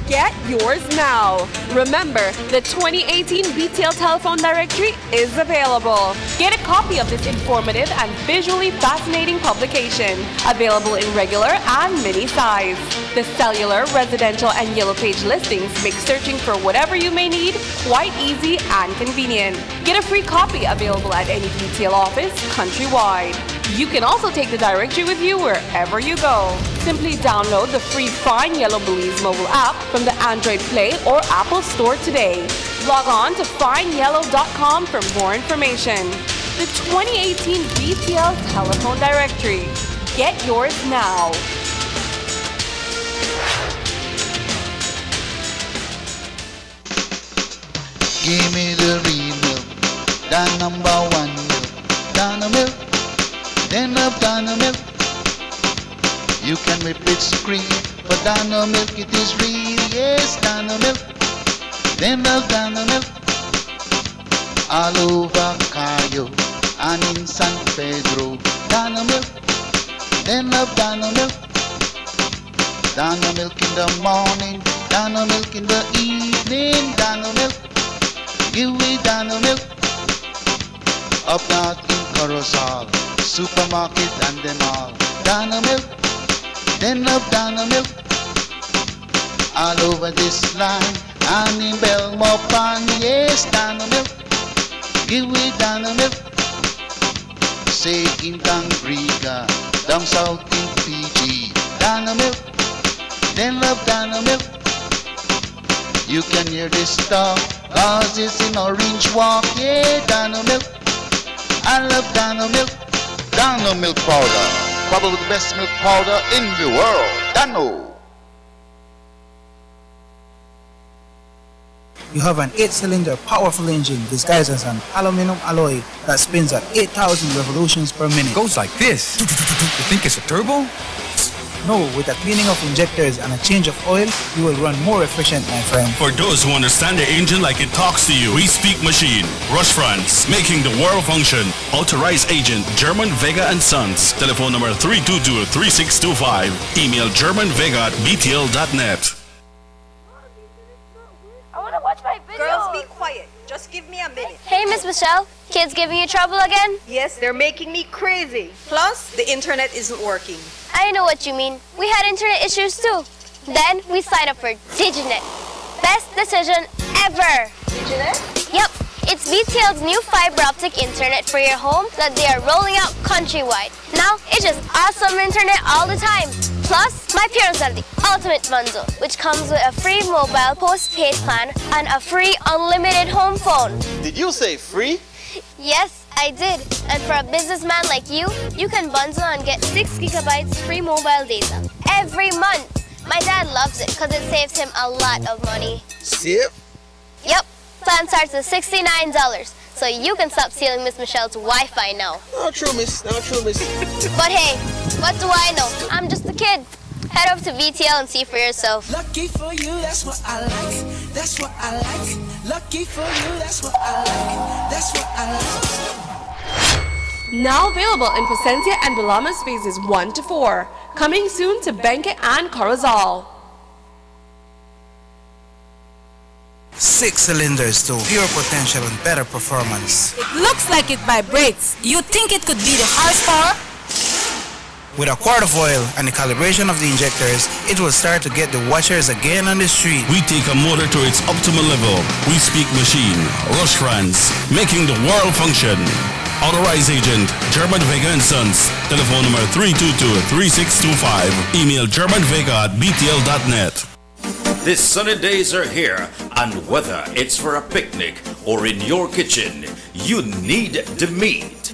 Speaker 4: Get yours now. Remember, the 2018 BTL Telephone Directory is available. Get a copy of this informative and visually fascinating publication, available in regular and mini size. The cellular, residential, and yellow page listings make searching for whatever you may need quite easy and convenient. Get a free copy available at any BTL office countrywide. You can also take the directory with you wherever you go. Simply download the free Find Yellow Belize mobile app from the Android Play or Apple Store today. Log on to findyellow.com for more information. The 2018 BTL Telephone Directory. Get yours now.
Speaker 11: Give me the real milk, the #1 milk, Donna milk, then up Donna milk. You can whip it screen, but Dano milk it is real. Yes, Dano milk. Them love Dano milk. All over Cayo and in San Pedro. Dano milk. Them love Dano milk. Dano milk in the morning, Dano milk in the evening. Dano milk. Give me Dano milk. Up north in Corozal, supermarket and them all. Dano milk. Then love Dano milk. All over this land and in Belmopan, yes, Dano milk. Give me Dano milk. Say in Tangriga, down south in Fiji, Dano milk. Then love Dano milk. You can hear this talk, cause it's in Orange Walk, yeah, Dano milk. I love Dano milk. Dano milk powder, probably the best milk powder in the world. Dano.
Speaker 12: You have an 8-cylinder powerful engine disguised as an aluminum alloy that spins at 8,000 revolutions per minute.
Speaker 13: Goes like this. You think it's a turbo?
Speaker 12: No, with a cleaning of injectors and a change of oil, you will run more efficient, my friend.
Speaker 14: For those who understand the engine like it talks to you, we speak machine. Rush France, making the world function. Authorized agent, German Vega & Sons. Telephone number 322-3625. Email germanvega@btl.net.
Speaker 15: Girls, be quiet. Just give me a minute.
Speaker 16: Hey, Miss Michelle. Kids giving you trouble again?
Speaker 15: Yes, they're making me crazy. Plus, the internet isn't working.
Speaker 16: I know what you mean. We had internet issues too. Then we signed up for Diginet. Best decision ever.
Speaker 15: Diginet?
Speaker 16: Yep. It's BTL's new fiber optic internet for your home that they are rolling out countrywide. Now, it's just awesome internet all the time. Plus, my parents have the ultimate bundle, which comes with a free mobile postpaid plan and a free unlimited home phone.
Speaker 8: Did you say free?
Speaker 16: Yes, I did. And for a businessman like you, you can bundle and get 6 gigabytes free mobile data every month. My dad loves it because it saves him a lot of money.
Speaker 10: Save?
Speaker 16: Yep. Plan starts at $69, so you can stop stealing Miss Michelle's Wi-Fi now.
Speaker 10: Not true, miss. Not true, miss.
Speaker 16: But hey, what do I know? I'm just a kid. Head over to VTL and see for yourself.
Speaker 5: Lucky for you, that's what I like. That's what I like. Lucky for you, that's what I like. That's what I like.
Speaker 4: Now available in Placentia and Belamas phases 1 to 4. Coming soon to Benque and Corozal.
Speaker 12: 6 cylinders to pure potential and better performance.
Speaker 17: It looks like it vibrates. You think it could be the horsepower?
Speaker 12: With a quart of oil and the calibration of the injectors, it will start to get the watchers again on the street.
Speaker 14: We take a motor to its optimal level. We speak machine. Rush France, making the world function. Authorized agent, German Vega & Sons. Telephone number 322-3625. Email germanvega@btl.net.
Speaker 1: These sunny days are here, and whether it's for a picnic or in your kitchen, you need the meat.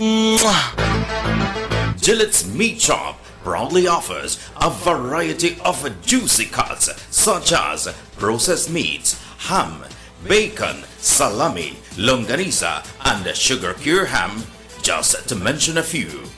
Speaker 1: Gillette's Meat Shop proudly offers a variety of juicy cuts such as processed meats, ham, bacon, salami, longanisa, and sugar cure ham, just to mention a few.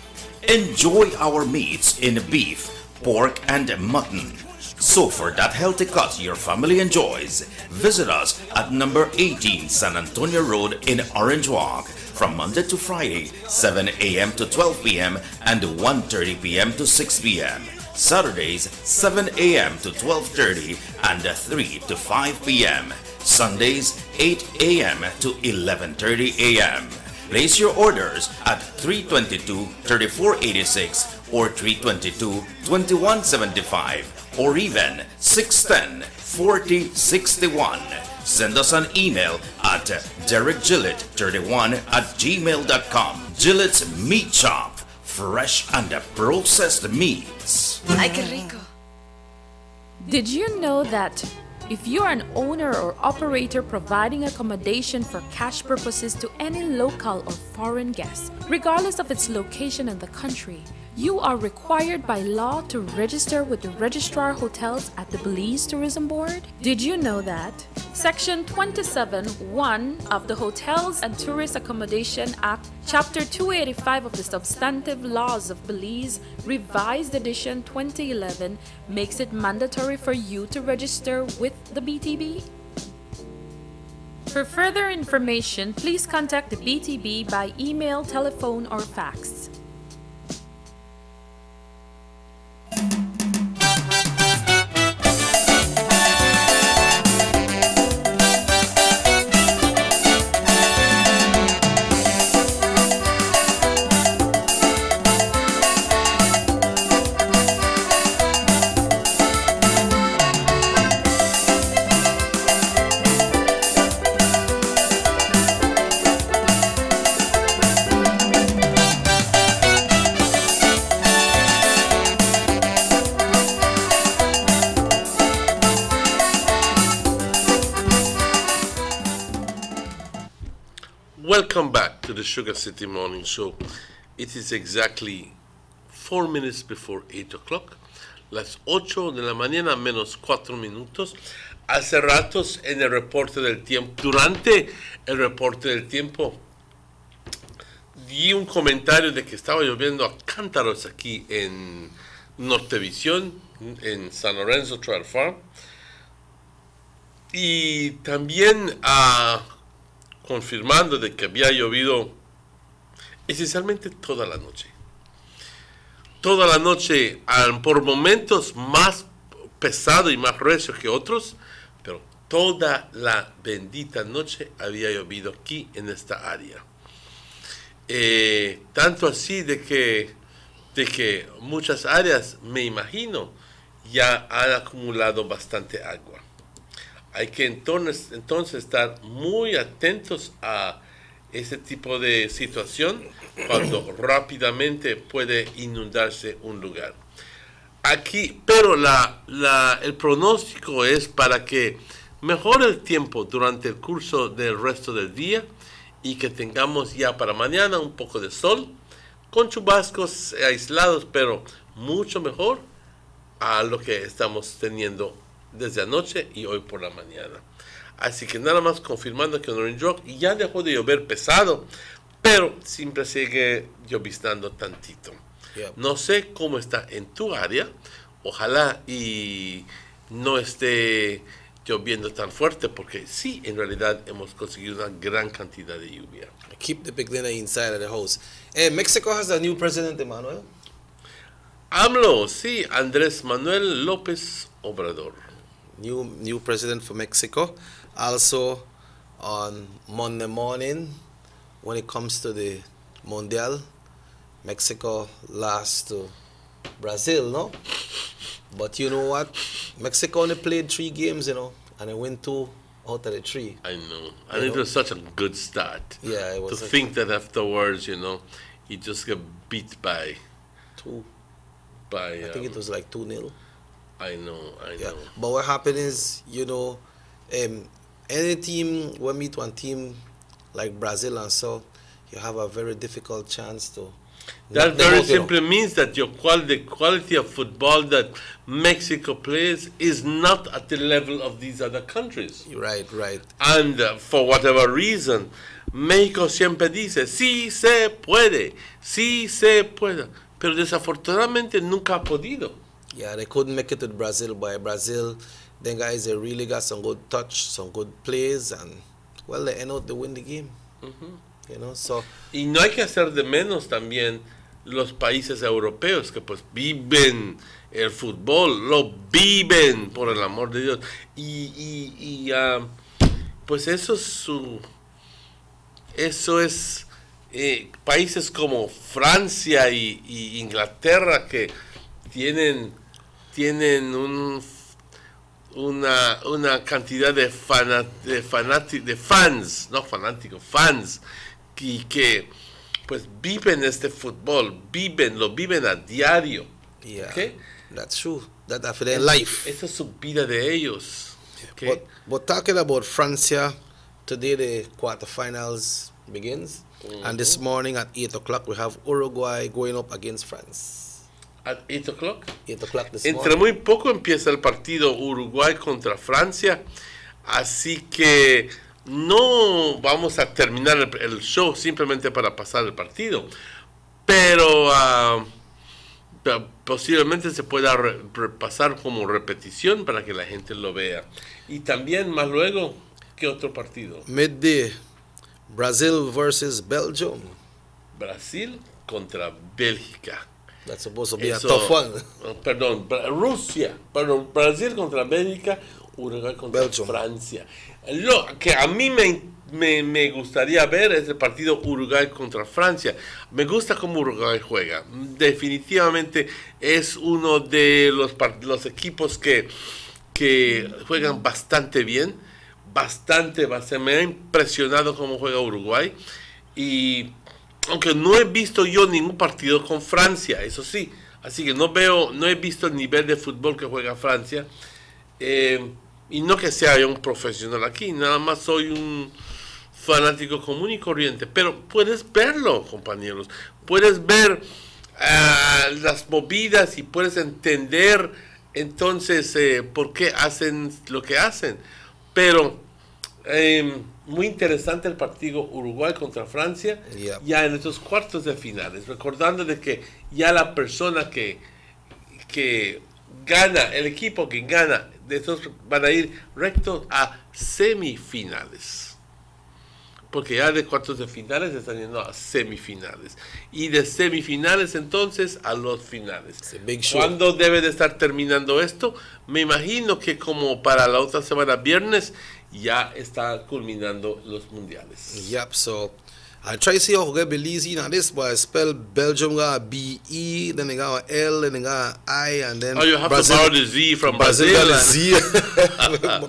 Speaker 1: Enjoy our meats in beef, pork, and mutton. So for that healthy cut your family enjoys, visit us at number 18 San Antonio Road in Orange Walk from Monday to Friday, 7 a.m. to 12 p.m. and 1:30 p.m. to 6 p.m. Saturdays, 7 a.m. to 12:30 and 3 to 5 p.m. Sundays, 8 a.m. to 11:30 a.m. Place your orders at 322-3486 or 322-2175 or even 610-4061. Send us an email at derekgillett31@gmail.com. Gillette's Meat Shop, fresh and processed meats.
Speaker 15: Ay, qué rico.
Speaker 9: Did you know that if you're an owner or operator providing accommodation for cash purposes to any local or foreign guest, regardless of its location in the country, you are required by law to register with the Registrar Hotels at the Belize Tourism Board? Did you know that? Section 27(1) of the Hotels and Tourist Accommodation Act, Chapter 285 of the Substantive Laws of Belize, Revised Edition 2011, makes it mandatory for you to register with the BTB. For further information, please contact the BTB by email, telephone, or fax.
Speaker 2: Welcome back to the Sugar City Morning Show. It is exactly 4 minutes before 8 o'clock. Las 8 de la mañana menos 4 minutos. Hace ratos en el reporte del tiempo, durante el reporte del tiempo, di un comentario de que estaba lloviendo a cántaros aquí en Nortevisión, en San Lorenzo Trail Farm. Y también confirmando de que había llovido esencialmente toda la noche. Toda la noche, por momentos más pesado y más recio que otros, pero toda la bendita noche había llovido aquí en esta área. Tanto así de que muchas áreas, me imagino, ya han acumulado bastante agua. Hay que entonces estar muy atentos a ese tipo de situación cuando rápidamente puede inundarse un lugar. Aquí, pero el pronóstico es para que mejore el tiempo durante el curso del resto del día y que tengamos ya para mañana un poco de sol, con chubascos aislados, pero mucho mejor a lo que estamos teniendo desde anoche y hoy por la mañana. Así que nada más confirmando que en Orange Rock ya dejó de llover pesado, pero siempre sigue lloviznando tantito. No sé cómo está en tu área, ojalá y no esté lloviendo tan fuerte, porque sí, en realidad hemos conseguido una gran cantidad de lluvia.
Speaker 10: Keep the big dinner inside of the house. Mexico has a new president, Emmanuel.
Speaker 2: AMLO, sí, Andrés Manuel López Obrador.
Speaker 10: New president for Mexico. Also on Monday morning, when it comes to the Mundial, Mexico lost to Brazil, no? But you know what? Mexico only played 3 games, you know, and they win 2 out of the 3.
Speaker 2: I know. And it was such a good start.
Speaker 10: Yeah, it was.
Speaker 2: To think that afterwards, you know, he just got beat by
Speaker 10: 2. I think it was like 2-0.
Speaker 2: I know.
Speaker 10: But what happened is, you know, any team, when meet one team like Brazil and so, you have a very difficult chance to.
Speaker 2: That very simply means that the quality of football that Mexico plays is not at the level of these other countries.
Speaker 10: Right.
Speaker 2: And for whatever reason, México siempre dice, sí se puede. Pero desafortunadamente nunca ha podido.
Speaker 10: Yeah, they couldn't make it with Brazil, but Brazil, then guys, they really got some good touch, some good plays, and well, they end up, they win the game. You know, so.
Speaker 2: Y no hay que hacer de menos también los países europeos que pues viven el fútbol, lo viven por el amor de Dios. Y pues eso es países como Francia y Inglaterra que tienen una cantidad de fans que pues viven este fútbol, lo viven a diario.
Speaker 10: Yeah,
Speaker 2: okay?
Speaker 10: That's true. That's their life.
Speaker 2: Esa es su vida de ellos. Okay?
Speaker 10: But talking about Francia, today the quarterfinals begins, and this morning at 8 o'clock we have Uruguay going up against France.
Speaker 2: At 8 o'clock?
Speaker 10: 8 o'clock this
Speaker 2: morning. Entre muy poco empieza el partido Uruguay contra Francia. Así que no vamos a terminar el show simplemente para pasar el partido, pero posiblemente se pueda pasar como repetición para que la gente lo vea. Y también más luego, ¿qué otro partido?
Speaker 10: Midday, Brazil versus Belgium.
Speaker 2: Brasil contra Bélgica.
Speaker 10: That's supposed to be a tough one.
Speaker 2: Perdón, Brasil contra Bélgica, Uruguay contra Francia. Lo que a mí me gustaría ver es el partido Uruguay contra Francia. Me gusta cómo Uruguay juega. Definitivamente es uno de los equipos que juegan bastante bien. Me ha impresionado cómo juega Uruguay. Y aunque no he visto yo ningún partido con Francia, eso sí. Así que no he visto el nivel de fútbol que juega Francia. Y no que sea yo un profesional aquí, nada más soy un fanático común y corriente, pero puedes verlo, compañeros, puedes ver las movidas y puedes entender entonces por qué hacen lo que hacen. Pero muy interesante el partido Uruguay contra Francia, ya en estos cuartos de finales, recordando de que ya la persona que gana, el equipo que gana de estos van a ir recto a semifinales, porque ya de cuartos de finales están yendo a semifinales, y de semifinales entonces a los finales. ¿Cuándo debe de estar terminando esto? Me imagino que como para la otra semana, viernes, ya está culminando los mundiales.
Speaker 10: Yep, so I try to see how get Belize in this, but I spell Belgium got B-E, then they got L, then they got I, and then
Speaker 2: you have Brazil, to borrow the Z from Brazil.
Speaker 10: Z.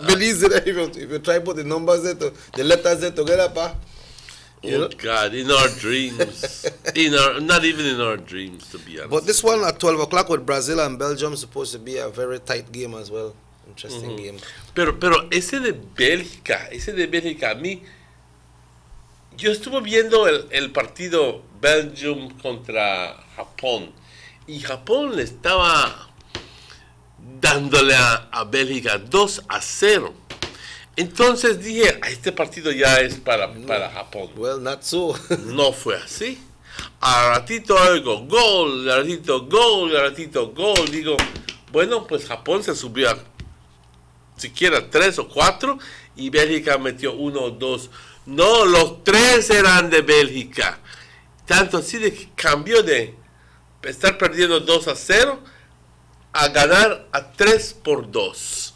Speaker 10: Belize, if you try to put the numbers there, the letters there together, pa.
Speaker 2: Oh God, in our dreams. Not even in our dreams, to be honest.
Speaker 10: But this one at 12 o'clock with Brazil and Belgium is supposed to be a very tight game as well. Interesting game.
Speaker 2: Pero ese de Bélgica, a mí... Yo estuve viendo el partido Belgium contra Japón, y Japón le estaba dándole a Bélgica 2-0. Entonces dije, este partido ya es para Japón.
Speaker 10: Well, not so.
Speaker 2: No fue así. A ratito oigo gol, a ratito gol, a ratito gol. Digo, bueno, pues Japón se subió a siquiera 3 o 4 y Bélgica metió 1 o 2. No, los 3 eran de Bélgica. Tanto así de que cambió de estar perdiendo 2-0 a ganar a 3-2.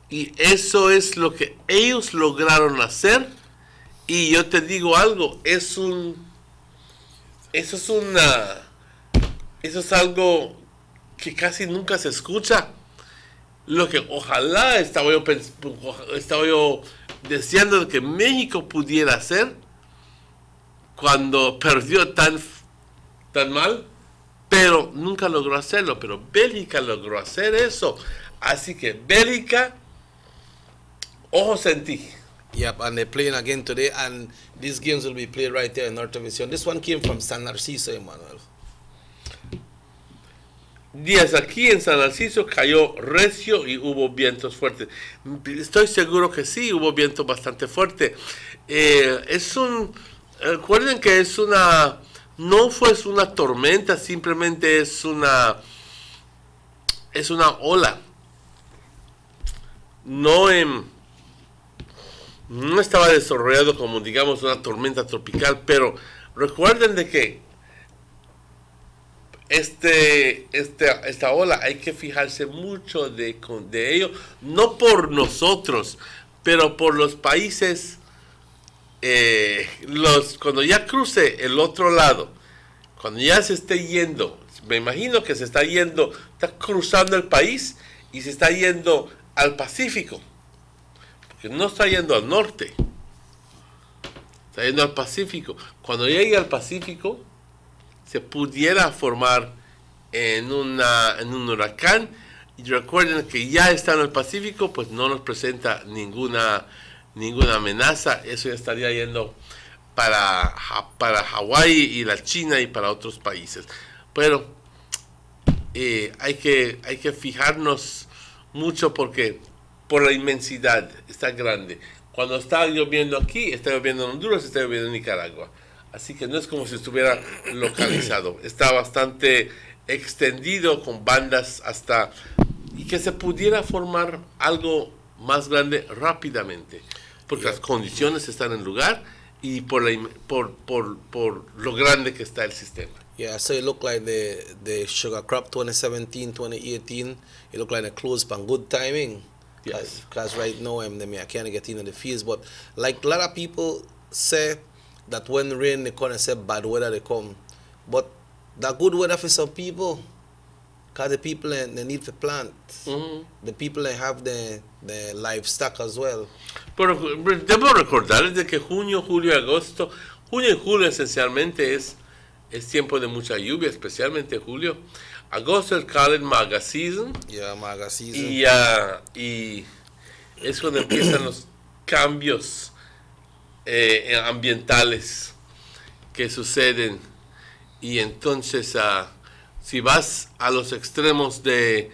Speaker 2: Y eso es lo que ellos lograron hacer. Y yo te digo algo, eso es algo que casi nunca se escucha. Lo que ojalá estaba yo deseando que México pudiera hacer cuando perdió tan mal, pero nunca logró hacerlo. Pero Bélgica logró hacer eso. Así que Bélgica, ojos en ti.
Speaker 10: Yep, and they're playing again today, and these games will be played right there in North Vision. This one came from San Narciso, Emmanuel.
Speaker 2: Días aquí en San Narciso cayó recio y hubo vientos fuertes. Estoy seguro que sí, hubo viento bastante fuerte. Recuerden que no fue una tormenta, simplemente es una ola. No estaba desarrollado como, digamos, una tormenta tropical, pero recuerden de que esta ola hay que fijarse mucho de ello, no por nosotros, pero por los países, cuando ya cruce el otro lado, cuando ya se esté yendo, me imagino que está cruzando el país y se está yendo al Pacífico, porque no está yendo al norte, está yendo al Pacífico. Cuando llegue al Pacífico, se pudiera formar en un huracán, y recuerden que ya está en el Pacífico, pues no nos presenta ninguna amenaza. Eso ya estaría yendo para Hawái y la China y para otros países. Pero hay que fijarnos mucho, porque por la inmensidad, está grande. Cuando está lloviendo aquí, está lloviendo en Honduras, está lloviendo en Nicaragua. Así que no es como si estuviera localizado. Está bastante extendido con bandas hasta... y que se pudiera formar algo más grande rápidamente. Porque las condiciones están en lugar y por lo grande que está el sistema.
Speaker 10: Yeah, so it looked like the sugar crop 2017, 2018, it looked like they closed on good timing.
Speaker 2: Yes.
Speaker 10: Because right now, I can't get into the fields, but like a lot of people say that when rain they come and say bad weather they come, but that good weather for some people, because the people they need to plant, the people they have the livestock as well.
Speaker 2: Pero debo recordarles de que junio, julio, agosto, junio y julio esencialmente es tiempo de mucha lluvia, especialmente julio. Agosto es called maga season.
Speaker 10: Yeah, maga season.
Speaker 2: Y es cuando empiezan los cambios ambientales que suceden. Y entonces, si vas a los extremos de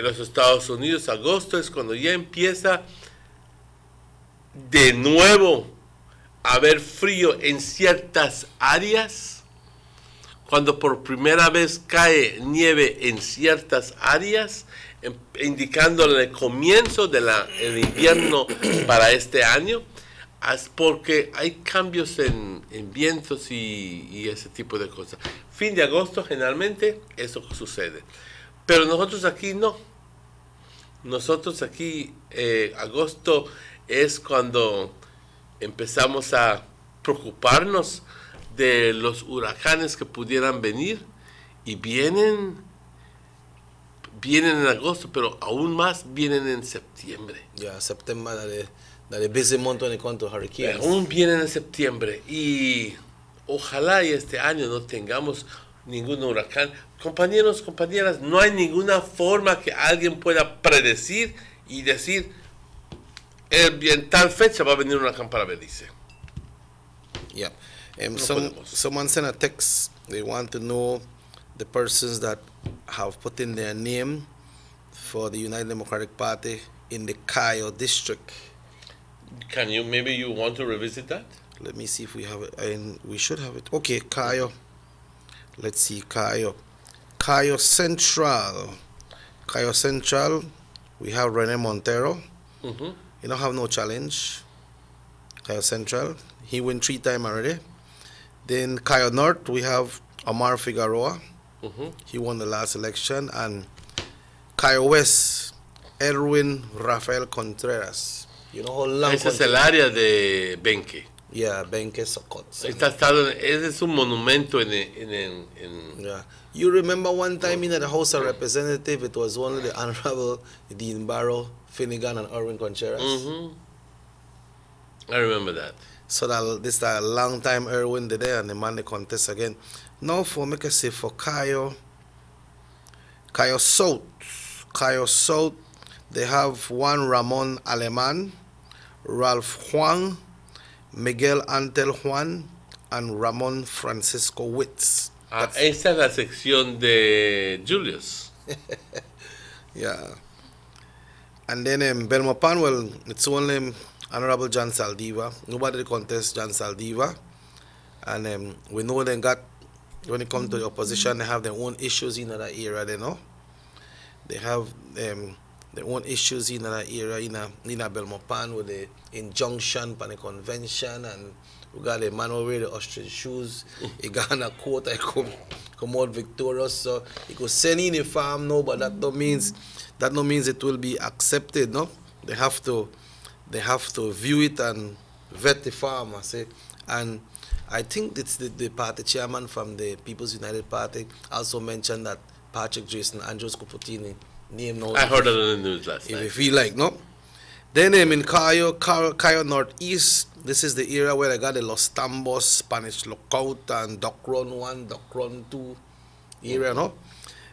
Speaker 2: los Estados Unidos, agosto es cuando ya empieza de nuevo a haber frío en ciertas áreas. Cuando por primera vez cae nieve en ciertas áreas, indicando el comienzo del invierno para este año, porque hay cambios en vientos y ese tipo de cosas. Fin de agosto, generalmente, eso sucede. Pero nosotros aquí no. Nosotros aquí, agosto es cuando empezamos a preocuparnos de los huracanes que pudieran venir, y vienen en agosto, pero aún más vienen en septiembre.
Speaker 10: Yeah, September that the busy month when it comes to hurricanes.
Speaker 2: Aún vienen en septiembre, y ojalá y este año no tengamos ningún huracán. Compañeros, compañeras, no hay ninguna forma que alguien pueda predecir y decir en tal fecha va a venir un huracán para Belice.
Speaker 10: Yeah. Someone sent a text. They want to know the persons that have put in their name for the United Democratic Party in the Cayo district.
Speaker 2: Maybe you want to revisit that?
Speaker 10: Let me see if we have it. And we should have it. Okay, Cayo. Let's see, Cayo. Cayo Central. Cayo Central, we have Rene Montero. You don't have no challenge. Cayo Central. He won 3 times already. Then Cayo North, we have Omar Figueroa. He won the last election. And Cayo West, Erwin Rafael Contreras. You know how long?
Speaker 2: Ese es el área de Benque.
Speaker 10: Yeah, Benque Sokot.
Speaker 2: Ese es un monumento
Speaker 10: Yeah. You remember one time in the House of Representatives, it was only the Honorable Dean Barrow, Finnegan, and Erwin Contreras.
Speaker 2: I remember that.
Speaker 10: So this is a long time Erwin did there, and the man they contest again. Now for make I say for Cayo South, they have one Ramon Aleman, Ralph Juan, Miguel Antel Juan, and Ramon Francisco Witz.
Speaker 2: Esa es la sección de Julius.
Speaker 10: Yeah. And then in Belmopan, well, it's only Honorable John Saldiva. Nobody contests John Saldiva. And we know they got, when it comes to the opposition, they have their own issues in that area, they know. They have their own issues in that area, in Belmopan, with the injunction for the convention, and we got a man over the ostrich shoes. He got in a court, I come out victorious. So he could send in a farm now, but that don't means it will be accepted, no? They have to view it and vet the farm, I say. And I think it's the party chairman from the People's United Party also mentioned that Patrick Jason Andrews could put in a name now.
Speaker 2: I heard it on the news last night.
Speaker 10: If you feel like, no? Then in Cayo Northeast, this is the area where I got the Los Tambos, Spanish Lookout, and Duck Run 1, Duck Run 2 area, no?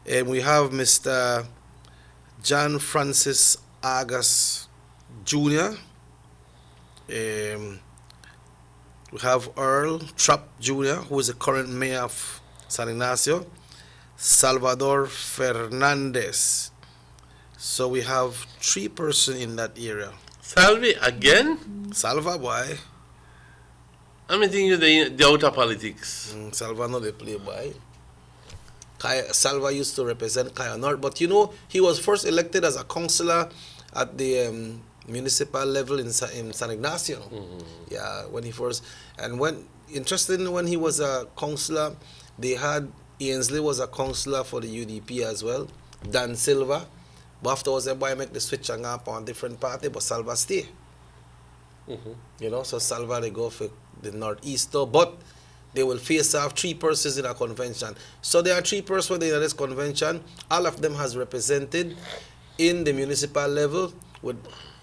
Speaker 10: And we have Mr. John Francis Argas Jr. We have Earl Trapp Jr., who is the current mayor of San Ignacio. Salvador Fernandez. So we have 3 persons in that area.
Speaker 2: Salvi again?
Speaker 10: Salva, boy.
Speaker 2: I'm thinking the outer politics.
Speaker 10: Salva no they play, boy. Salva used to represent Kaya North, but you know, he was first elected as a councillor at the municipal level in San Ignacio. Yeah, when he first, and when he was a councillor, they had Ainsley was a councillor for the UDP as well, Dan Silva, but afterwards the boy make the switch and go up on a different party, but Salva stay. You know, so Salva they go for the Northeaster, but they will face off 3 persons in a convention. So there are 3 persons in this convention. All of them has represented in the municipal level, with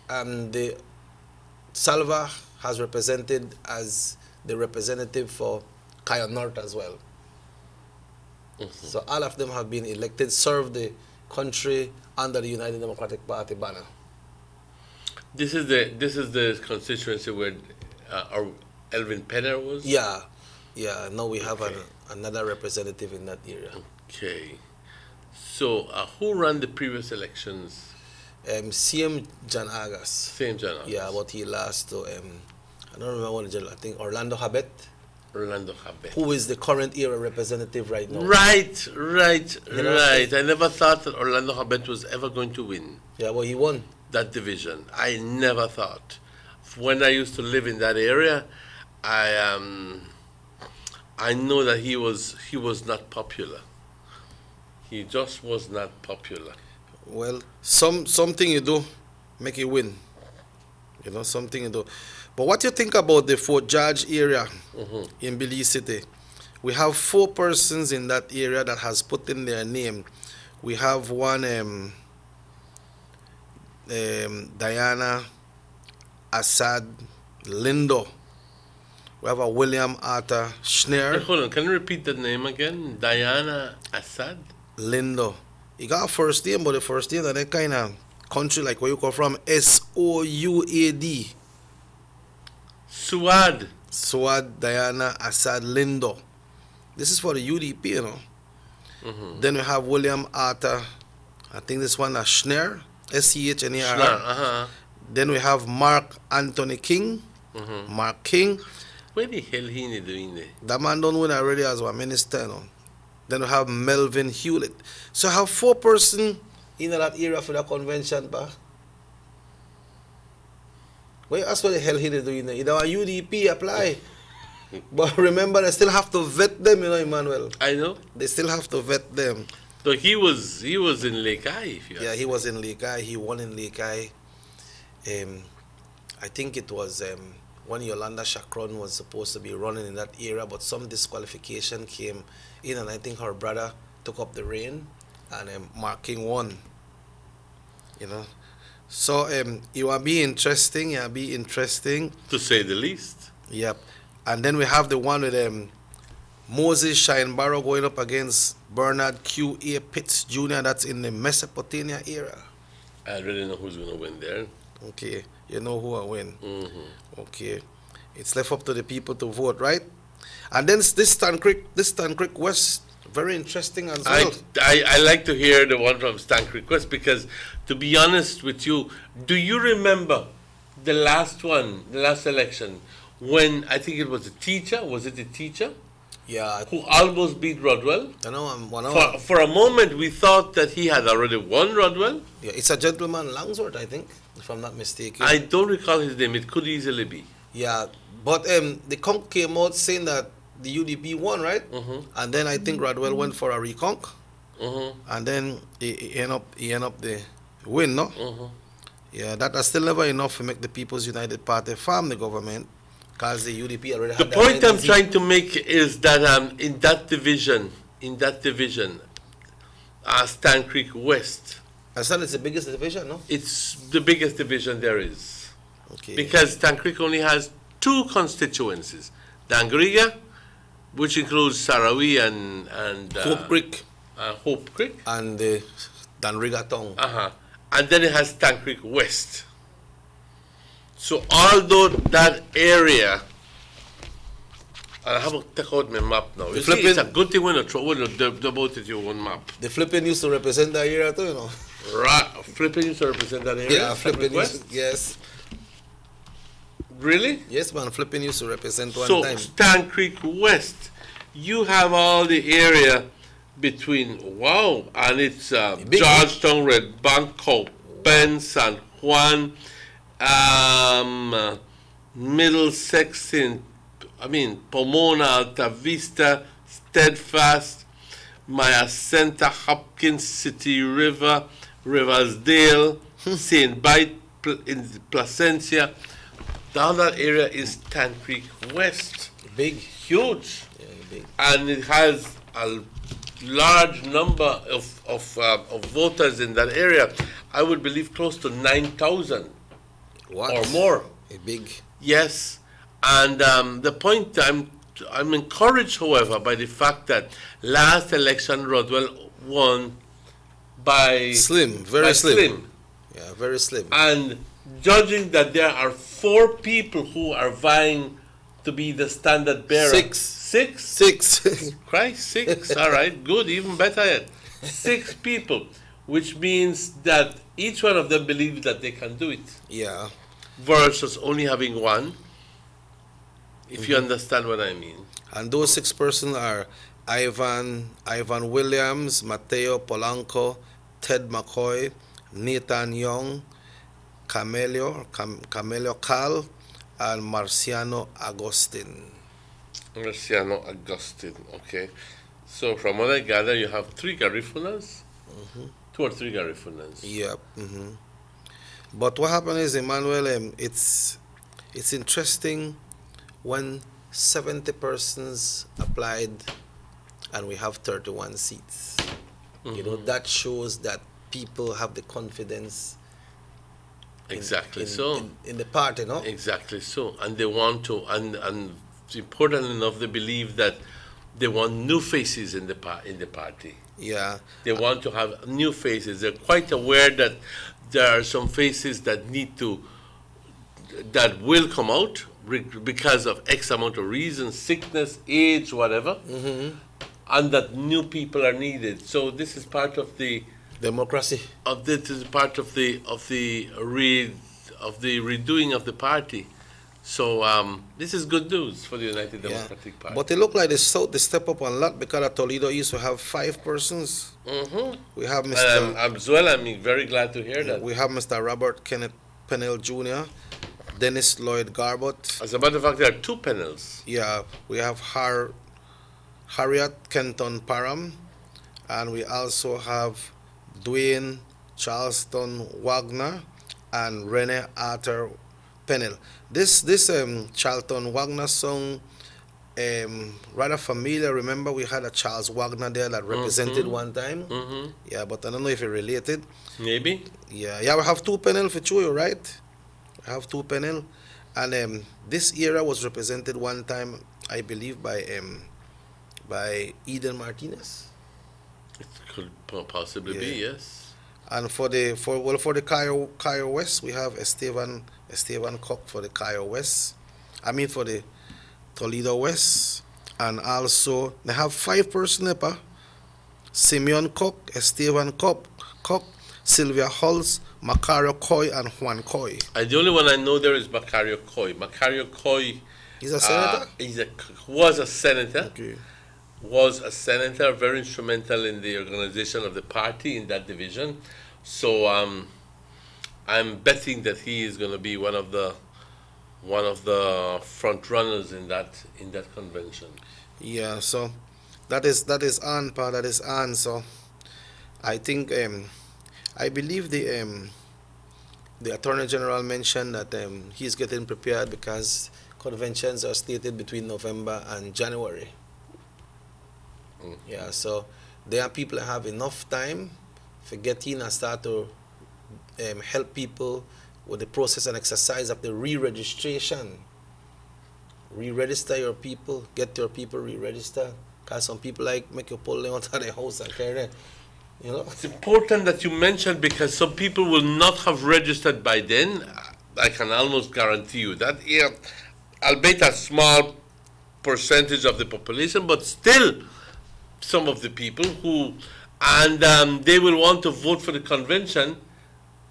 Speaker 10: the Salva has represented as the representative for Kaya North as well. So all of them have been elected, serve the country under the United Democratic Party banner.
Speaker 2: This is the constituency where Elvin Penner was?
Speaker 10: Yeah. Yeah, now we have another representative in that area.
Speaker 2: Okay. So who ran the previous elections?
Speaker 10: CM John Agas.
Speaker 2: Same John Agas.
Speaker 10: Yeah, but he lost to, I don't remember what the general, I think Orlando Habet.
Speaker 2: Orlando Habet.
Speaker 10: Who is the current era representative right now.
Speaker 2: Right. I never thought that Orlando Habet was ever going to win.
Speaker 10: Yeah, well, he won.
Speaker 2: That division. I never thought. When I used to live in that area, I know that he was not popular. He just was not popular.
Speaker 10: Well, something you do, make it win. You know, something you do. But what you think about the Fort George area in Belize City? We have 4 persons in that area that has put in their name. We have one, Diana Assad Lindo. We have a William Arthur Schneer.
Speaker 2: Hey, hold on, can you repeat the name again? Diana Assad?
Speaker 10: Lindo. He got a first name, but the first name that kind of country like where you come from, Souad.
Speaker 2: Suad.
Speaker 10: Suad Diana Assad Lindo. This is for the UDP, you know. Then we have William Arthur, I think this one is Schneer, S-C-H-N-E-R. Then we have Mark Anthony King. Mark King.
Speaker 2: Where the hell he doing there?
Speaker 10: That man don't win already as a minister, you know. Then we have Melvin Hewlett. So I have 4 persons in that area for the convention, but well, that's what the hell he doing there. Either a UDP apply. But remember, they still have to vet them, you know, Emmanuel.
Speaker 2: I know.
Speaker 10: They still have to vet them.
Speaker 2: So he was in Lake Eye.
Speaker 10: Yeah, he was in Lake Eye. He won in Lake Eye. I think it was when Yolanda Chacron was supposed to be running in that area, but some disqualification came in, and I think her brother took up the reign, and Mark King won. You know, so it will be interesting. It will be interesting,
Speaker 2: to say the least.
Speaker 10: Yep. And then we have the one with Moses Shinebarrow going up against Bernard Q.A. Pitts Jr. That's in the Mesopotamia era.
Speaker 2: I already know who's going to win there.
Speaker 10: Okay, you know who will win. Okay, it's left up to the people to vote, right? And then this Stan Creek West, very interesting as well.
Speaker 2: I like to hear the one from Stan Creek West, because, to be honest with you, do you remember the last one, the last election, when I think it was a teacher? Was it a teacher?
Speaker 10: Yeah.
Speaker 2: Who almost beat Rodwell?
Speaker 10: I know.
Speaker 2: For a moment, we thought that he had already won Rodwell.
Speaker 10: Yeah, it's a gentleman Langsworth, I think, if I'm not mistaken.
Speaker 2: I don't recall his name. It could easily be.
Speaker 10: Yeah, but the conk came out saying that the UDP won, right? And then I think Rodwell went for a reconk. And then he end up the win, no? Yeah, that's still never enough to make the People's United Party farm the government, because the UDP already had
Speaker 2: the point I'm trying to make is that in that division, Stan Creek West.
Speaker 10: I said it's the biggest division, no?
Speaker 2: It's the biggest division there is.
Speaker 10: Okay.
Speaker 2: Because Stan Creek only has 2 constituencies: Dangriga, which includes Sarawi and
Speaker 10: Hope Creek.
Speaker 2: Hope Creek.
Speaker 10: And Dangriga Town.
Speaker 2: And then it has Stan Creek West. So although that area, and I haven't taken out my map now. You see, it's a good thing when you throw the boat at your own map.
Speaker 10: The flipping used to represent that area too, you know.
Speaker 2: Right, Flippin used to represent that area?
Speaker 10: Yeah, Flippin
Speaker 2: West?
Speaker 10: yes.
Speaker 2: Really?
Speaker 10: Yes, man. Flippin used to represent one
Speaker 2: So,
Speaker 10: time.
Speaker 2: Stan Creek West, you have all the area between, wow, and it's Georgetown, Red Bank, Penn, San Juan, Middlesex, Pomona, Alta Vista, Steadfast, Maya Center, Hopkins, City River, Riversdale, St. Bite, in Placentia. Down that area is Stan Creek West.
Speaker 10: Big.
Speaker 2: Huge.
Speaker 10: Yeah, big.
Speaker 2: And it has a large number of voters in that area. I would believe close to 9,000 or more.
Speaker 10: Big.
Speaker 2: Yes. And the point I'm encouraged, however, by the fact that last election Rodwell won by
Speaker 10: slim, very slim. Yeah, very slim.
Speaker 2: And judging that there are 4 people who are vying to be the standard bearer.
Speaker 10: 6.
Speaker 2: Christ, 6. All right, good, even better yet. 6 people, which means that each one of them believes that they can do it.
Speaker 10: Yeah.
Speaker 2: Versus only having 1, if you understand what I mean.
Speaker 10: And those 6 persons are Ivan Williams, Mateo Polanco, Ted McCoy, Nathan Young, Camelio Cal, and Marciano Agustin.
Speaker 2: Marciano Agustin, okay. So from what I gather, you have 3 Garifunas? 2 or 3 Garifunas?
Speaker 10: Yeah. But what happened is, Emmanuel, it's interesting when 70 persons applied and we have 31 seats. You know, that shows that people have the confidence
Speaker 2: Exactly
Speaker 10: in the party, no?
Speaker 2: Exactly so. And they want to, and it's important enough, they believe that they want new faces in the party.
Speaker 10: Yeah.
Speaker 2: They want to have new faces. They're quite aware that there are some faces that will come out because of X amount of reasons, sickness, age, whatever, and that new people are needed. So this is part of the
Speaker 10: democracy.
Speaker 2: This is part of the redoing of the party. So this is good news for the United Democratic Party.
Speaker 10: But it looked like they step up a lot because Toledo used to have 5 persons. We have Mr.
Speaker 2: As well, I'm very glad to hear that.
Speaker 10: We have Mr. Robert Kenneth Pennell Jr., Dennis Lloyd Garbott.
Speaker 2: As a matter of fact, there are 2 Pennells.
Speaker 10: Yeah, we have Harriet Kenton Parham, and we also have Dwayne Charleston Wagner and Rene Arthur Pennell. This Charlton Wagner song rather familiar. Remember, we had a Charles Wagner there that represented one time. Yeah, but I don't know if it related.
Speaker 2: Maybe.
Speaker 10: Yeah, we have 2 Pennell for Chuyo, right? We have 2 Pennell, and this era was represented one time, I believe, by Eden Martinez.
Speaker 2: It could possibly be, yes.
Speaker 10: And for the Cayo West, we have Esteban Cook for the Cayo West. I mean for the Toledo West, and also they have 5 persons. Simeon Cook, Esteban Cook, Sylvia Hulse, Macario Coy, and Juan Coy.
Speaker 2: The only one I know there is Macario Coy. Macario Coy.
Speaker 10: He's a senator.
Speaker 2: Was a senator.
Speaker 10: Okay.
Speaker 2: Was a senator, very instrumental in the organization of the party in that division. So I'm betting that he is going to be one of the front runners in that convention.
Speaker 10: Yeah. So that is on. So I think I believe the Attorney General mentioned that he's getting prepared because conventions are slated between November and January. Yeah, so there are people that have enough time for getting and start to help people with the process and exercise of the re-registration. Re-register your people, get your people re-register. Because some people make you pull them out of their house and carry them. You know?
Speaker 2: It's important that you mentioned because some people will not have registered by then. I can almost guarantee you that. Yeah, albeit a small percentage of the population, but still some of the people who, and they will want to vote for the convention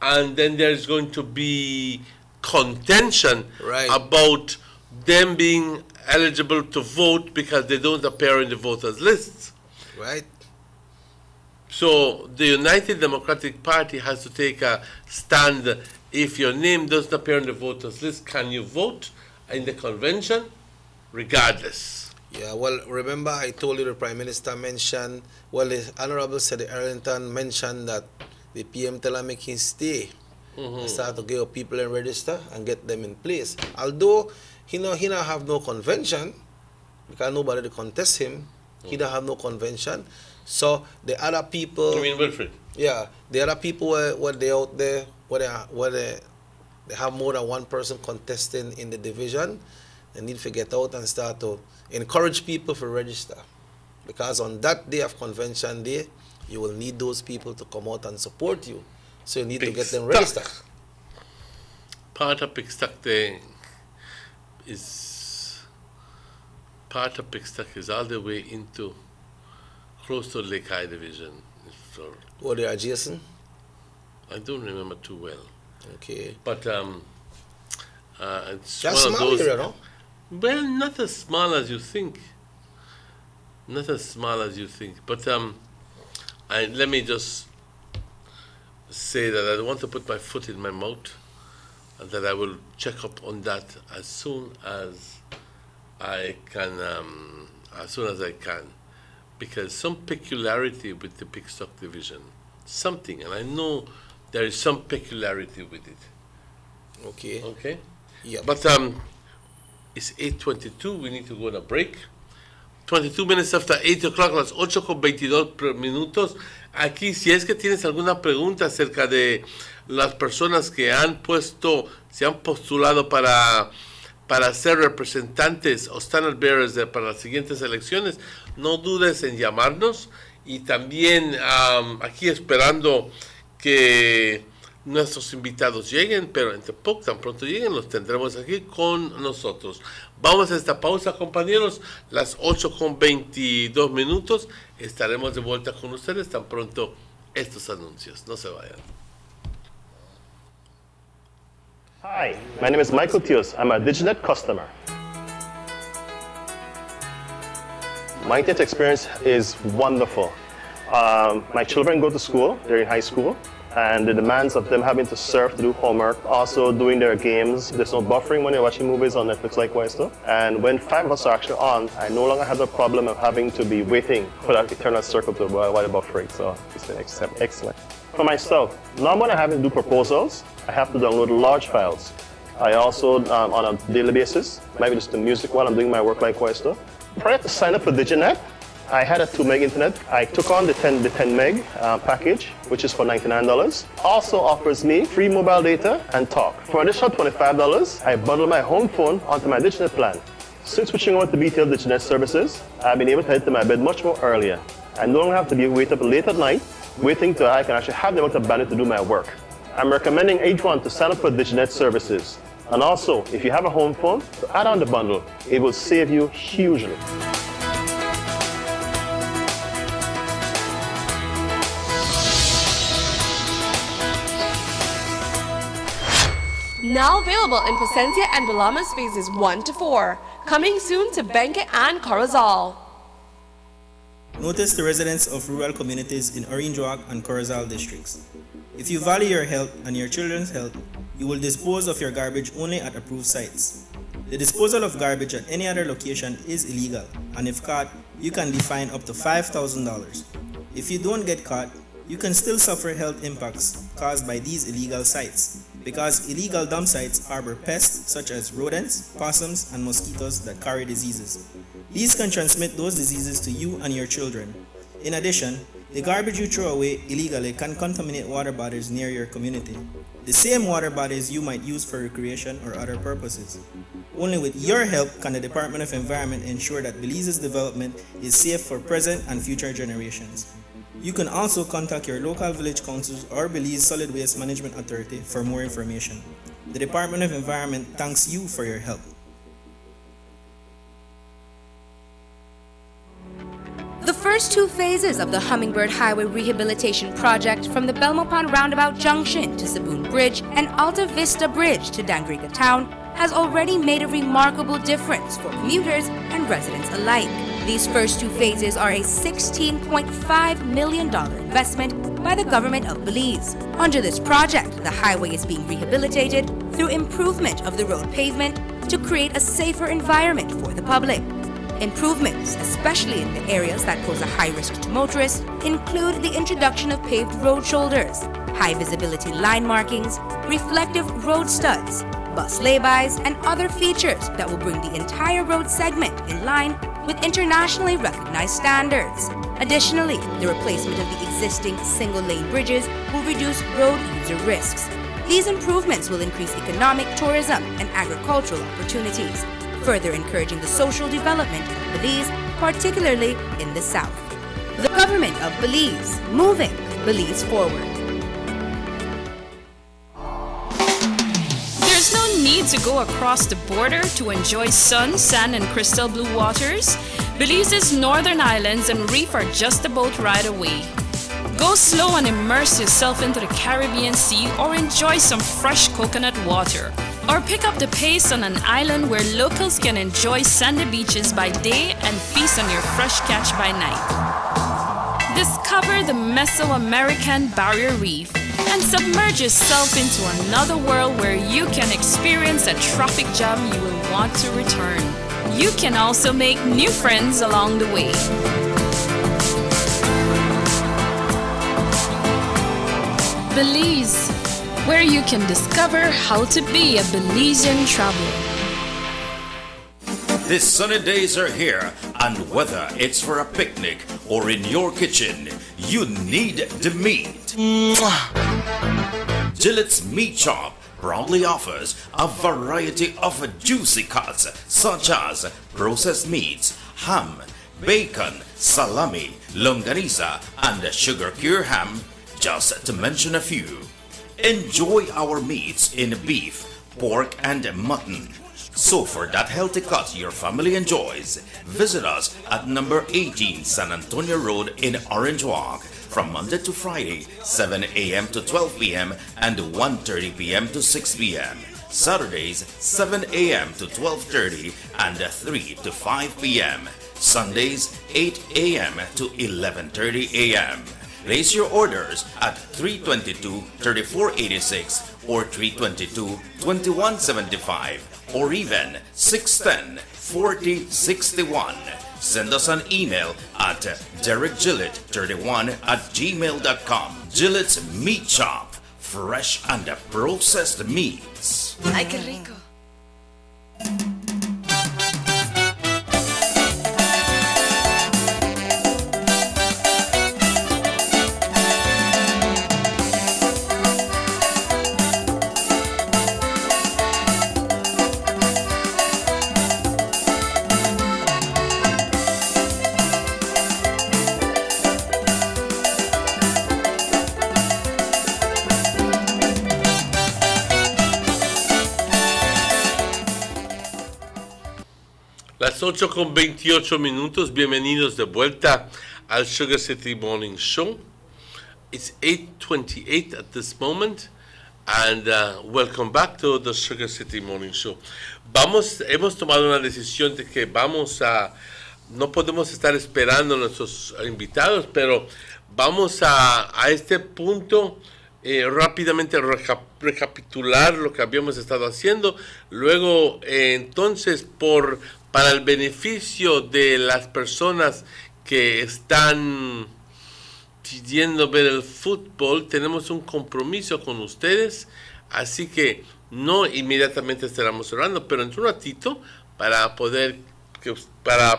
Speaker 2: and then there's going to be contention
Speaker 10: Right.
Speaker 2: about them being eligible to vote because they don't appear in the voters' lists.
Speaker 10: Right.
Speaker 2: So the United Democratic Party has to take a stand. If your name doesn't appear in the voters' list, can you vote in the convention? Regardless.
Speaker 10: Yeah, well, remember I told you the Prime Minister mentioned, well, the Honorable Sadi Arlington mentioned that the PM tell him make him stay and start to get people and register and get them in place. Although he not have no convention, because nobody to contest him, he don't have no convention. So the other people...
Speaker 2: You mean Wilfred?
Speaker 10: Yeah, the other people were they out there, where they have more than one person contesting in the division. They need to get out and start to encourage people to register. Because on that day of convention day, you will need those people to come out and support you. So you need to get them registered.
Speaker 2: Part of Pigstock Day is all the way into close to Lake High Division.
Speaker 10: Or they are adjacent?
Speaker 2: I don't remember too well.
Speaker 10: Okay.
Speaker 2: But it's
Speaker 10: That's
Speaker 2: one of
Speaker 10: small
Speaker 2: those.
Speaker 10: area, no?
Speaker 2: Well, not as small as you think. Not as small as you think. But let me just say that I don't want to put my foot in my mouth, and that I will check up on that as soon as I can. Because some peculiarity with the Pigstock Division, something, and I know there is some peculiarity with it.
Speaker 10: Okay.
Speaker 2: Okay.
Speaker 10: Yeah.
Speaker 2: But it's 8:22. We need to go on a break. 22 minutes after 8 o'clock, las 8:22 minutos. Aquí, si es que tienes alguna pregunta acerca de las personas que se han postulado para ser representantes o standard bearers para las siguientes elecciones, no dudes en llamarnos. Y también aquí esperando que nuestros invitados lleguen, pero tan pronto lleguen, los tendremos aquí con nosotros. Vamos a esta pausa, compañeros, las 8:22 minutos. Estaremos de vuelta con ustedes tan pronto estos anuncios. No se vayan.
Speaker 18: Hi, my name is Michael Tios. I'm a Diginet customer. My internet experience is wonderful. My children go to school, they're in high school, and the demands of them having to surf to do homework, also doing their games. There's no buffering when you're watching movies on Netflix likewise too. And when 5 of us are actually on, I no longer have the problem of having to be waiting for that eternal circle to while the buffering. So it's been excellent. For myself, now when I have to do proposals, I have to download large files. I also, on a daily basis, maybe just the music while I'm doing my work likewise too. Prior to sign up for Diginet, I had a 2 meg internet. I took on the 10 meg package, which is for $99. Also offers me free mobile data and talk. For an additional $25, I bundle my home phone onto my Diginet plan. Since switching over to BTL Diginet services, I've been able to head to my bed much more earlier. I no longer have to wait up late at night, waiting till I can actually have the amount of bandwidth to do my work. I'm recommending each one to sign up for Diginet services. And also, if you have a home phone, to add on the bundle, it will save you hugely.
Speaker 4: Now available in Placentia and Belamas phases 1 to 4. Coming soon to Benque and Corozal.
Speaker 12: Notice the residents of rural communities in Orange Walk and Corozal districts. If you value your health and your children's health, you will dispose of your garbage only at approved sites. The disposal of garbage at any other location is illegal, and if caught, you can be fined up to $5,000. If you don't get caught, you can still suffer health impacts caused by these illegal sites, because illegal dump sites harbor pests such as rodents, possums, and mosquitoes that carry diseases. These can transmit those diseases to you and your children. In addition, the garbage you throw away illegally can contaminate water bodies near your community, the same water bodies you might use for recreation or other purposes. Only with your help can the Department of Environment ensure that Belize's development is safe for present and future generations. You can also contact your local village councils or Belize Solid Waste Management Authority for more information. The Department of Environment thanks you for your help.
Speaker 17: The
Speaker 19: first two phases of the Hummingbird Highway Rehabilitation Project from the Belmopon Roundabout Junction to Saboon Bridge and Alta Vista Bridge to Dangriga Town has already made a remarkable difference for commuters and residents alike. These first two phases are a $16.5 million investment by the government of Belize. Under this project, the highway is being rehabilitated through improvement of the road pavement to create a safer environment for the public. Improvements, especially in the areas that pose a high risk to motorists, include the introduction of paved road shoulders, high visibility line markings, reflective road studs, bus laybys, and other features that will bring the entire road segment in line with internationally recognized standards. Additionally, the replacement of the existing single-lane bridges will reduce road user risks. These improvements will increase economic, tourism, and agricultural opportunities, further encouraging the social development of Belize, particularly in the south. The government of Belize, moving Belize forward.
Speaker 9: There's no need to go across the border to enjoy sun, sand, and crystal blue waters. Belize's northern islands and reef are just a boat ride away. Go slow and immerse yourself into the Caribbean Sea or enjoy some fresh coconut water. Or pick up the pace on an island where locals can enjoy sandy beaches by day and feast on your fresh catch by night. Discover the Mesoamerican Barrier Reef and submerge yourself into another world where you can experience a traffic jam you will want to return. You can also make new friends along the way. Belize, where you can discover how to be a Belizean traveler.
Speaker 1: These sunny days are here, and whether it's for a picnic or in your kitchen, you need the meat. Gillette's Meat Shop proudly offers a variety of juicy cuts such as processed meats, ham, bacon, salami, longaniza, and sugar cure ham, just to mention a few. Enjoy our meats in beef, pork, and mutton. So for that healthy cut your family enjoys, visit us at number 18 San Antonio Road in Orange Walk from Monday to Friday, 7 a.m. to 12 p.m. and 1:30 p.m. to 6 p.m. Saturdays, 7 a.m. to 12:30 and 3 to 5 p.m. Sundays, 8 a.m. to 11:30 a.m. Place your orders at 322-3486 or 322-2175 or even 610-4061. Send us an email at derekgillett31@gmail.com. Gillette's Meat Shop, fresh and processed meats.
Speaker 17: Ay, qué rico.
Speaker 2: Las 8:28. Bienvenidos de vuelta al Sugar City Morning Show. It's 8:28 at this moment, and welcome back to the Sugar City Morning Show. Hemos tomado una decisión de que no podemos estar esperando a nuestros invitados, pero vamos a este punto rápidamente recapitular lo que habíamos estado haciendo. Luego, entonces, para el beneficio de las personas que están pidiendo ver el fútbol, tenemos un compromiso con ustedes, así que no inmediatamente estaremos orando, pero en un ratito para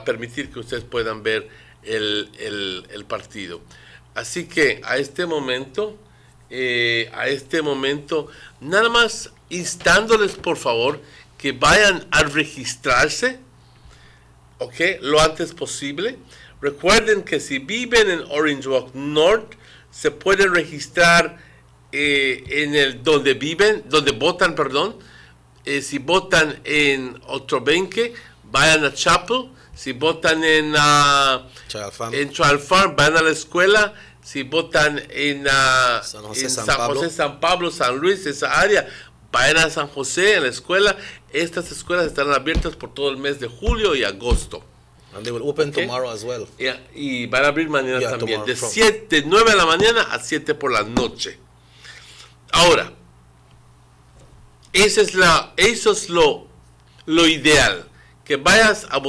Speaker 2: permitir que ustedes puedan ver el partido. Así que a este momento, nada más instándoles por favor que vayan a registrarse, ¿ok? Lo antes posible. Recuerden que si viven en Orange Walk North, se pueden registrar donde votan, perdón. Si votan en Otrobenque, vayan a Chapel. si votan en Child Farm, van a la escuela. Si votan en San José, San Pablo, San Luis, esa área, vayan a San José en la escuela. Estas escuelas estarán abiertas por todo el mes de julio y agosto.
Speaker 10: And they will open tomorrow as well.
Speaker 2: Y van a abrir mañana también, de 9 de la mañana a 7 por la noche. Ahora, eso es lo ideal, que vayas a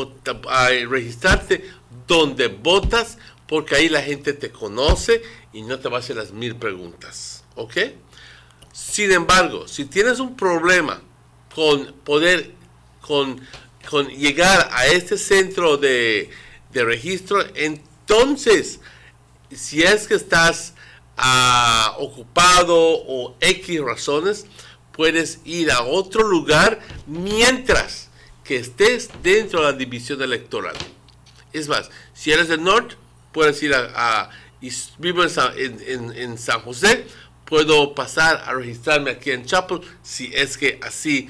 Speaker 2: registrarte donde votas, porque ahí la gente te conoce y no te va a hacer las 1000 preguntas, ¿ok? Sin embargo, si tienes un problema con llegar a este centro de registro, entonces, si es que estás ocupado o X razones, puedes ir a otro lugar mientras que estés dentro de la división electoral. Es más, si eres del norte, puedes ir y vivo en San José, puedo pasar a registrarme aquí en Chapel si es que así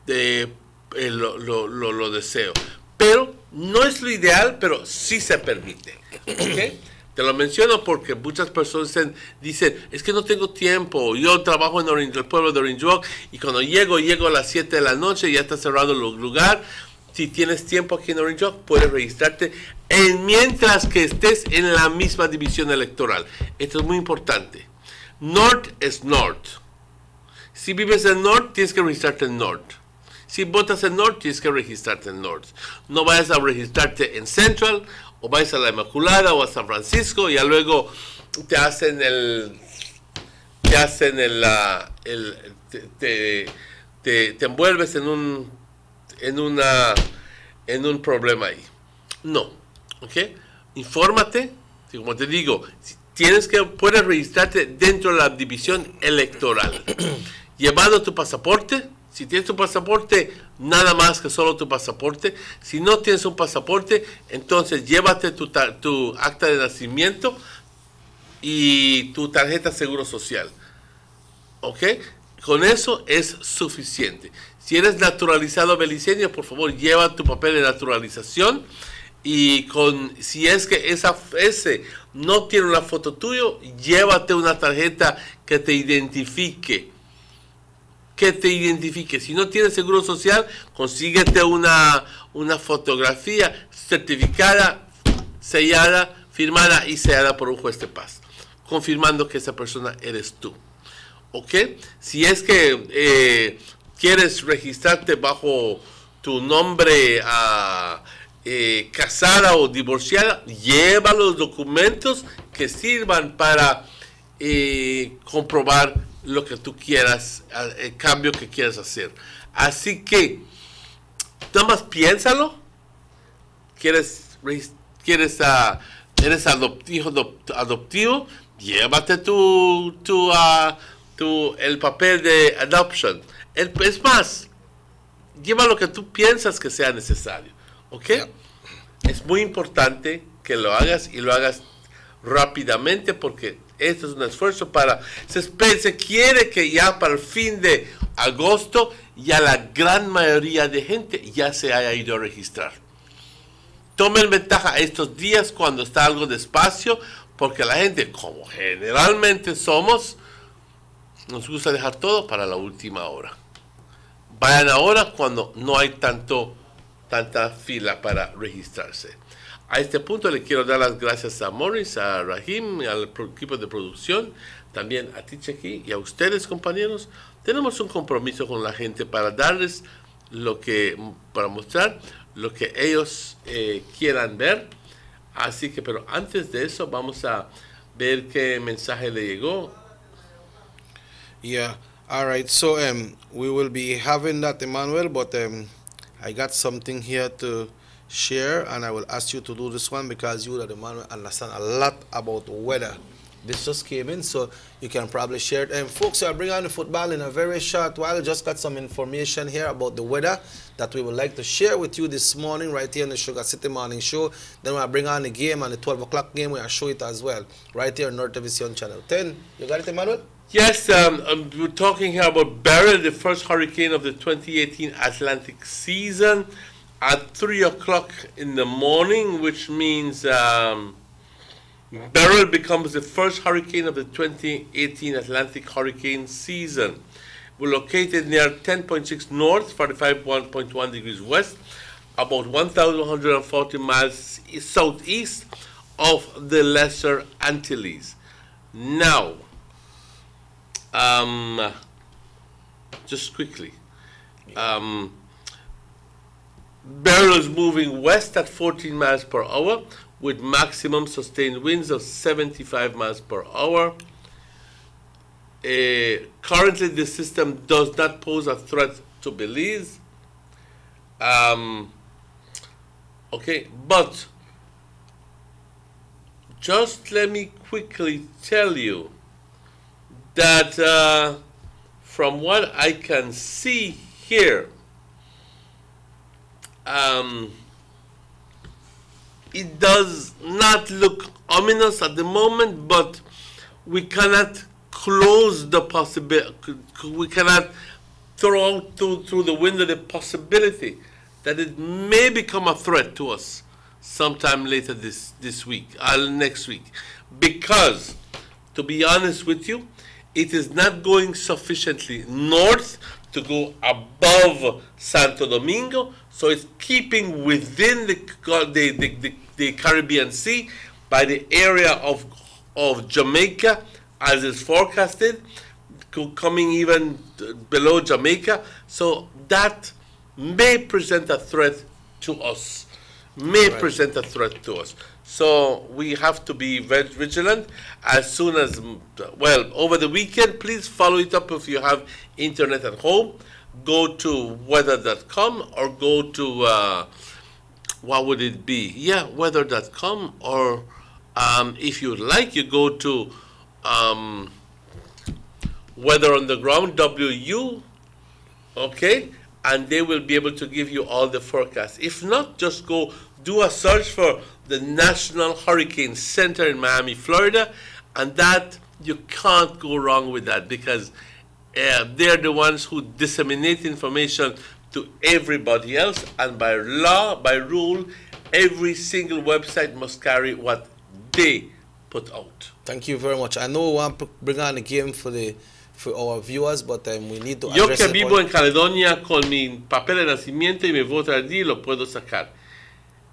Speaker 2: lo deseo. Pero no es lo ideal, pero sí se permite. ¿Okay? Te lo menciono porque muchas personas dicen, es que no tengo tiempo, yo trabajo en el pueblo de Orange Walk y cuando llego a las 7 de la noche y ya está cerrado el lugar. Si tienes tiempo aquí en Orange Walk, puedes registrarte mientras que estés en la misma división electoral. Esto es muy importante. North es North. Si vives en North, tienes que registrarte en North. Si votas en North, tienes que registrarte en North. No vayas a registrarte en Central, o vayas a la Inmaculada o a San Francisco, y ya luego te envuelves en un problema ahí. No, ¿ok? Infórmate, como te digo, puedes registrarte dentro de la división electoral. Llevando tu pasaporte. Si tienes tu pasaporte, nada más que solo tu pasaporte. Si no tienes un pasaporte, entonces llévate tu acta de nacimiento y tu tarjeta de seguro social. ¿Ok? Con eso es suficiente. Si eres naturalizado beliceño, por favor, lleva tu papel de naturalización. Y si es que ese no tiene una foto tuyo, llévate una tarjeta que te identifique. Si no tienes seguro social, consíguete una fotografía certificada, sellada, firmada y sellada por un juez de paz, confirmando que esa persona eres tú. ¿Ok? Si es que quieres registrarte bajo tu nombre casada o divorciada, lleva los documentos que sirvan para comprobar lo que tú quieras, el cambio que quieras hacer. Así que, nada más piénsalo. Eres adoptivo, llévate el papel de adoption. Es más, lleva lo que tú piensas que sea necesario. ¿Ok? Es muy importante que lo hagas y lo hagas rápidamente, porque esto es un esfuerzo se quiere que ya para el fin de agosto ya la gran mayoría de gente ya se haya ido a registrar. Tomen ventaja estos días cuando está algo despacio, porque la gente, como generalmente somos, nos gusta dejar todo para la última hora. Vayan ahora cuando no hay tanta fila para registrarse. A este punto le quiero dar las gracias a Morris, a Rahim, al equipo de producción, también a ti, Chequi, y a ustedes, compañeros. Tenemos un compromiso con la gente para darles para mostrar lo que ellos quieran ver. Así que, pero antes de eso, vamos a ver qué mensaje le llegó.
Speaker 10: Yeah, all right. So we will be having that, Emmanuel, but I got something here to share, and I will ask you to do this one because you, Emmanuel, understand a lot about weather. This just came in, so you can probably share it. And folks, I'll bring on the football in a very short while. Just got some information here about the weather that we would like to share with you this morning right here in the Sugar City Morning Show. Then we'll bring on the game, and the 12 o'clock game, we'll show it as well, right here on North Television Channel 10. You got it, Emmanuel?
Speaker 2: Yes, we're talking here about Beryl, the first hurricane of the 2018 Atlantic season. at 3 o'clock in the morning, which means Beryl becomes the first hurricane of the 2018 Atlantic hurricane season. We're located near 10.6 north, 45.1 degrees west, about 1,140 miles southeast of the Lesser Antilles. Now, just quickly, Beryl is moving west at 14 miles per hour with maximum sustained winds of 75 miles per hour. Currently, the system does not pose a threat to Belize. Okay, but just let me quickly tell you that from what I can see here, it does not look ominous at the moment, but we cannot close the possibility, we cannot throw out through the window the possibility that it may become a threat to us sometime later this week, next week. Because, to be honest with you, it is not going sufficiently north to go above Santo Domingo, so it's keeping within the Caribbean Sea by the area of Jamaica, as is forecasted, coming even below Jamaica. So that may present a threat to us, present a threat to us. So we have to be very vigilant as soon as, well, over the weekend. Please follow it up if you have internet at home. Go to weather.com or go to, what would it be? Yeah, weather.com, or if you like, you go to Weather on the Ground, WU, okay? And they will be able to give you all the forecasts. If not, just go do a search for the National Hurricane Center in Miami, Florida, and that, you can't go wrong with that, because they're the ones who disseminate information to everybody else, and by law, by rule, every single website must carry what they put out.
Speaker 10: Thank you very much. I know we want to bring on a game for our viewers, but we need to
Speaker 2: Yo
Speaker 10: address
Speaker 2: que vivo en Caledonia con mi papel de nacimiento y mi voter ID lo puedo sacar.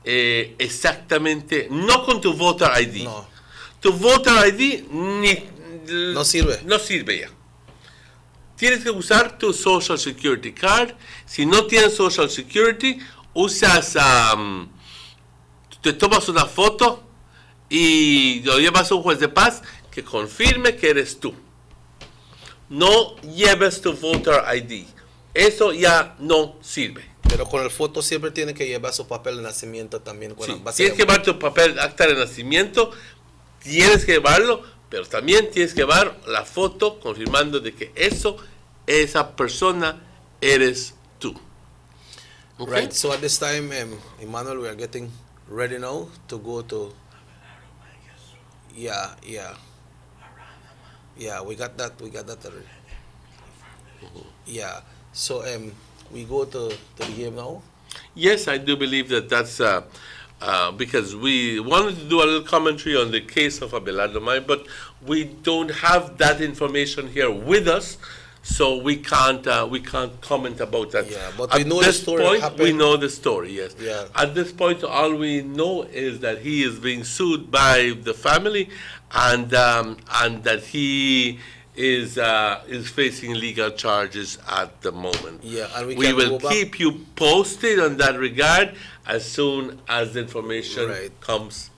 Speaker 2: Exactamente, no con tu voter ID.
Speaker 10: No.
Speaker 2: Tu voter ID
Speaker 10: no sirve.
Speaker 2: No sirve ya. Tienes que usar tu Social Security Card. Si no tienes Social Security, usas, te tomas una foto y lo llevas a un juez de paz que confirme que eres tú. No lleves tu voter ID. Eso ya no sirve.
Speaker 10: Pero con el foto siempre tiene que llevar su papel de nacimiento también.
Speaker 2: Sí, tienes que llevar tu papel, acta de nacimiento, tienes que llevarlo, pero también tienes que llevar la foto confirmando de que esa persona eres tú. Okay?
Speaker 10: Right, so at this time, Emmanuel, we are getting ready now to go to... Yeah, we got that already. Yeah, so we go to the game now?
Speaker 2: Yes, I do believe that that's because we wanted to do a little commentary on the case of Abelardo May, but we don't have that information here with us, so we can't comment about that.
Speaker 10: Yeah, but we know the story happened.
Speaker 2: We know the story, yes.
Speaker 10: Yeah.
Speaker 2: At this point, all we know is that he is being sued by the family, and that he is facing legal charges at the moment.
Speaker 10: Yeah, and
Speaker 2: we will keep you posted on that regard as soon as the information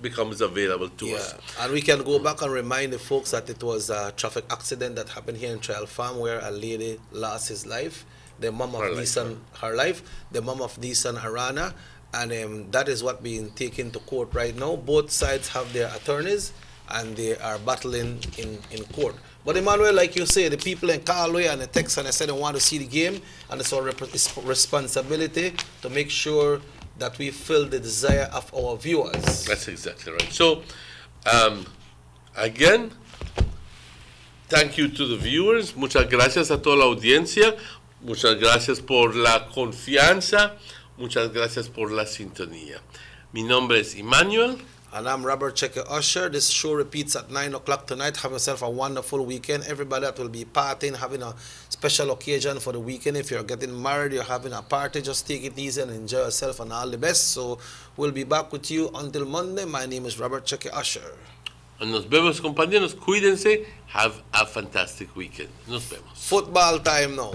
Speaker 2: becomes available to us.
Speaker 10: And we can go back and remind the folks that it was a traffic accident that happened here in Trial Farm where a lady lost his life, the mom of the mom of Deason Arana, and that is what being taken to court right now. Both sides have their attorneys and they are battling in court. But Emmanuel, like you say, the people in Carloy and the Texan, they said they want to see the game, and it's our responsibility to make sure that we fill the desire of our viewers.
Speaker 2: That's exactly right. So, again, thank you to the viewers. Muchas gracias a toda la audiencia. Muchas gracias por la confianza. Muchas gracias por la sintonía. Mi nombre es Emmanuel.
Speaker 10: And I'm Robert Checker Usher. This show repeats at 9 o'clock tonight. Have yourself a wonderful weekend. Everybody that will be partying, having a special occasion for the weekend. If you're getting married, you're having a party, just take it easy and enjoy yourself and all the best. So we'll be back with you until Monday. My name is Robert Checker Usher.
Speaker 2: Nos vemos, compañeros. Cuídense. Have a fantastic weekend. Nos vemos.
Speaker 10: Football time now.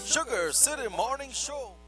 Speaker 5: Sugar City Morning Show.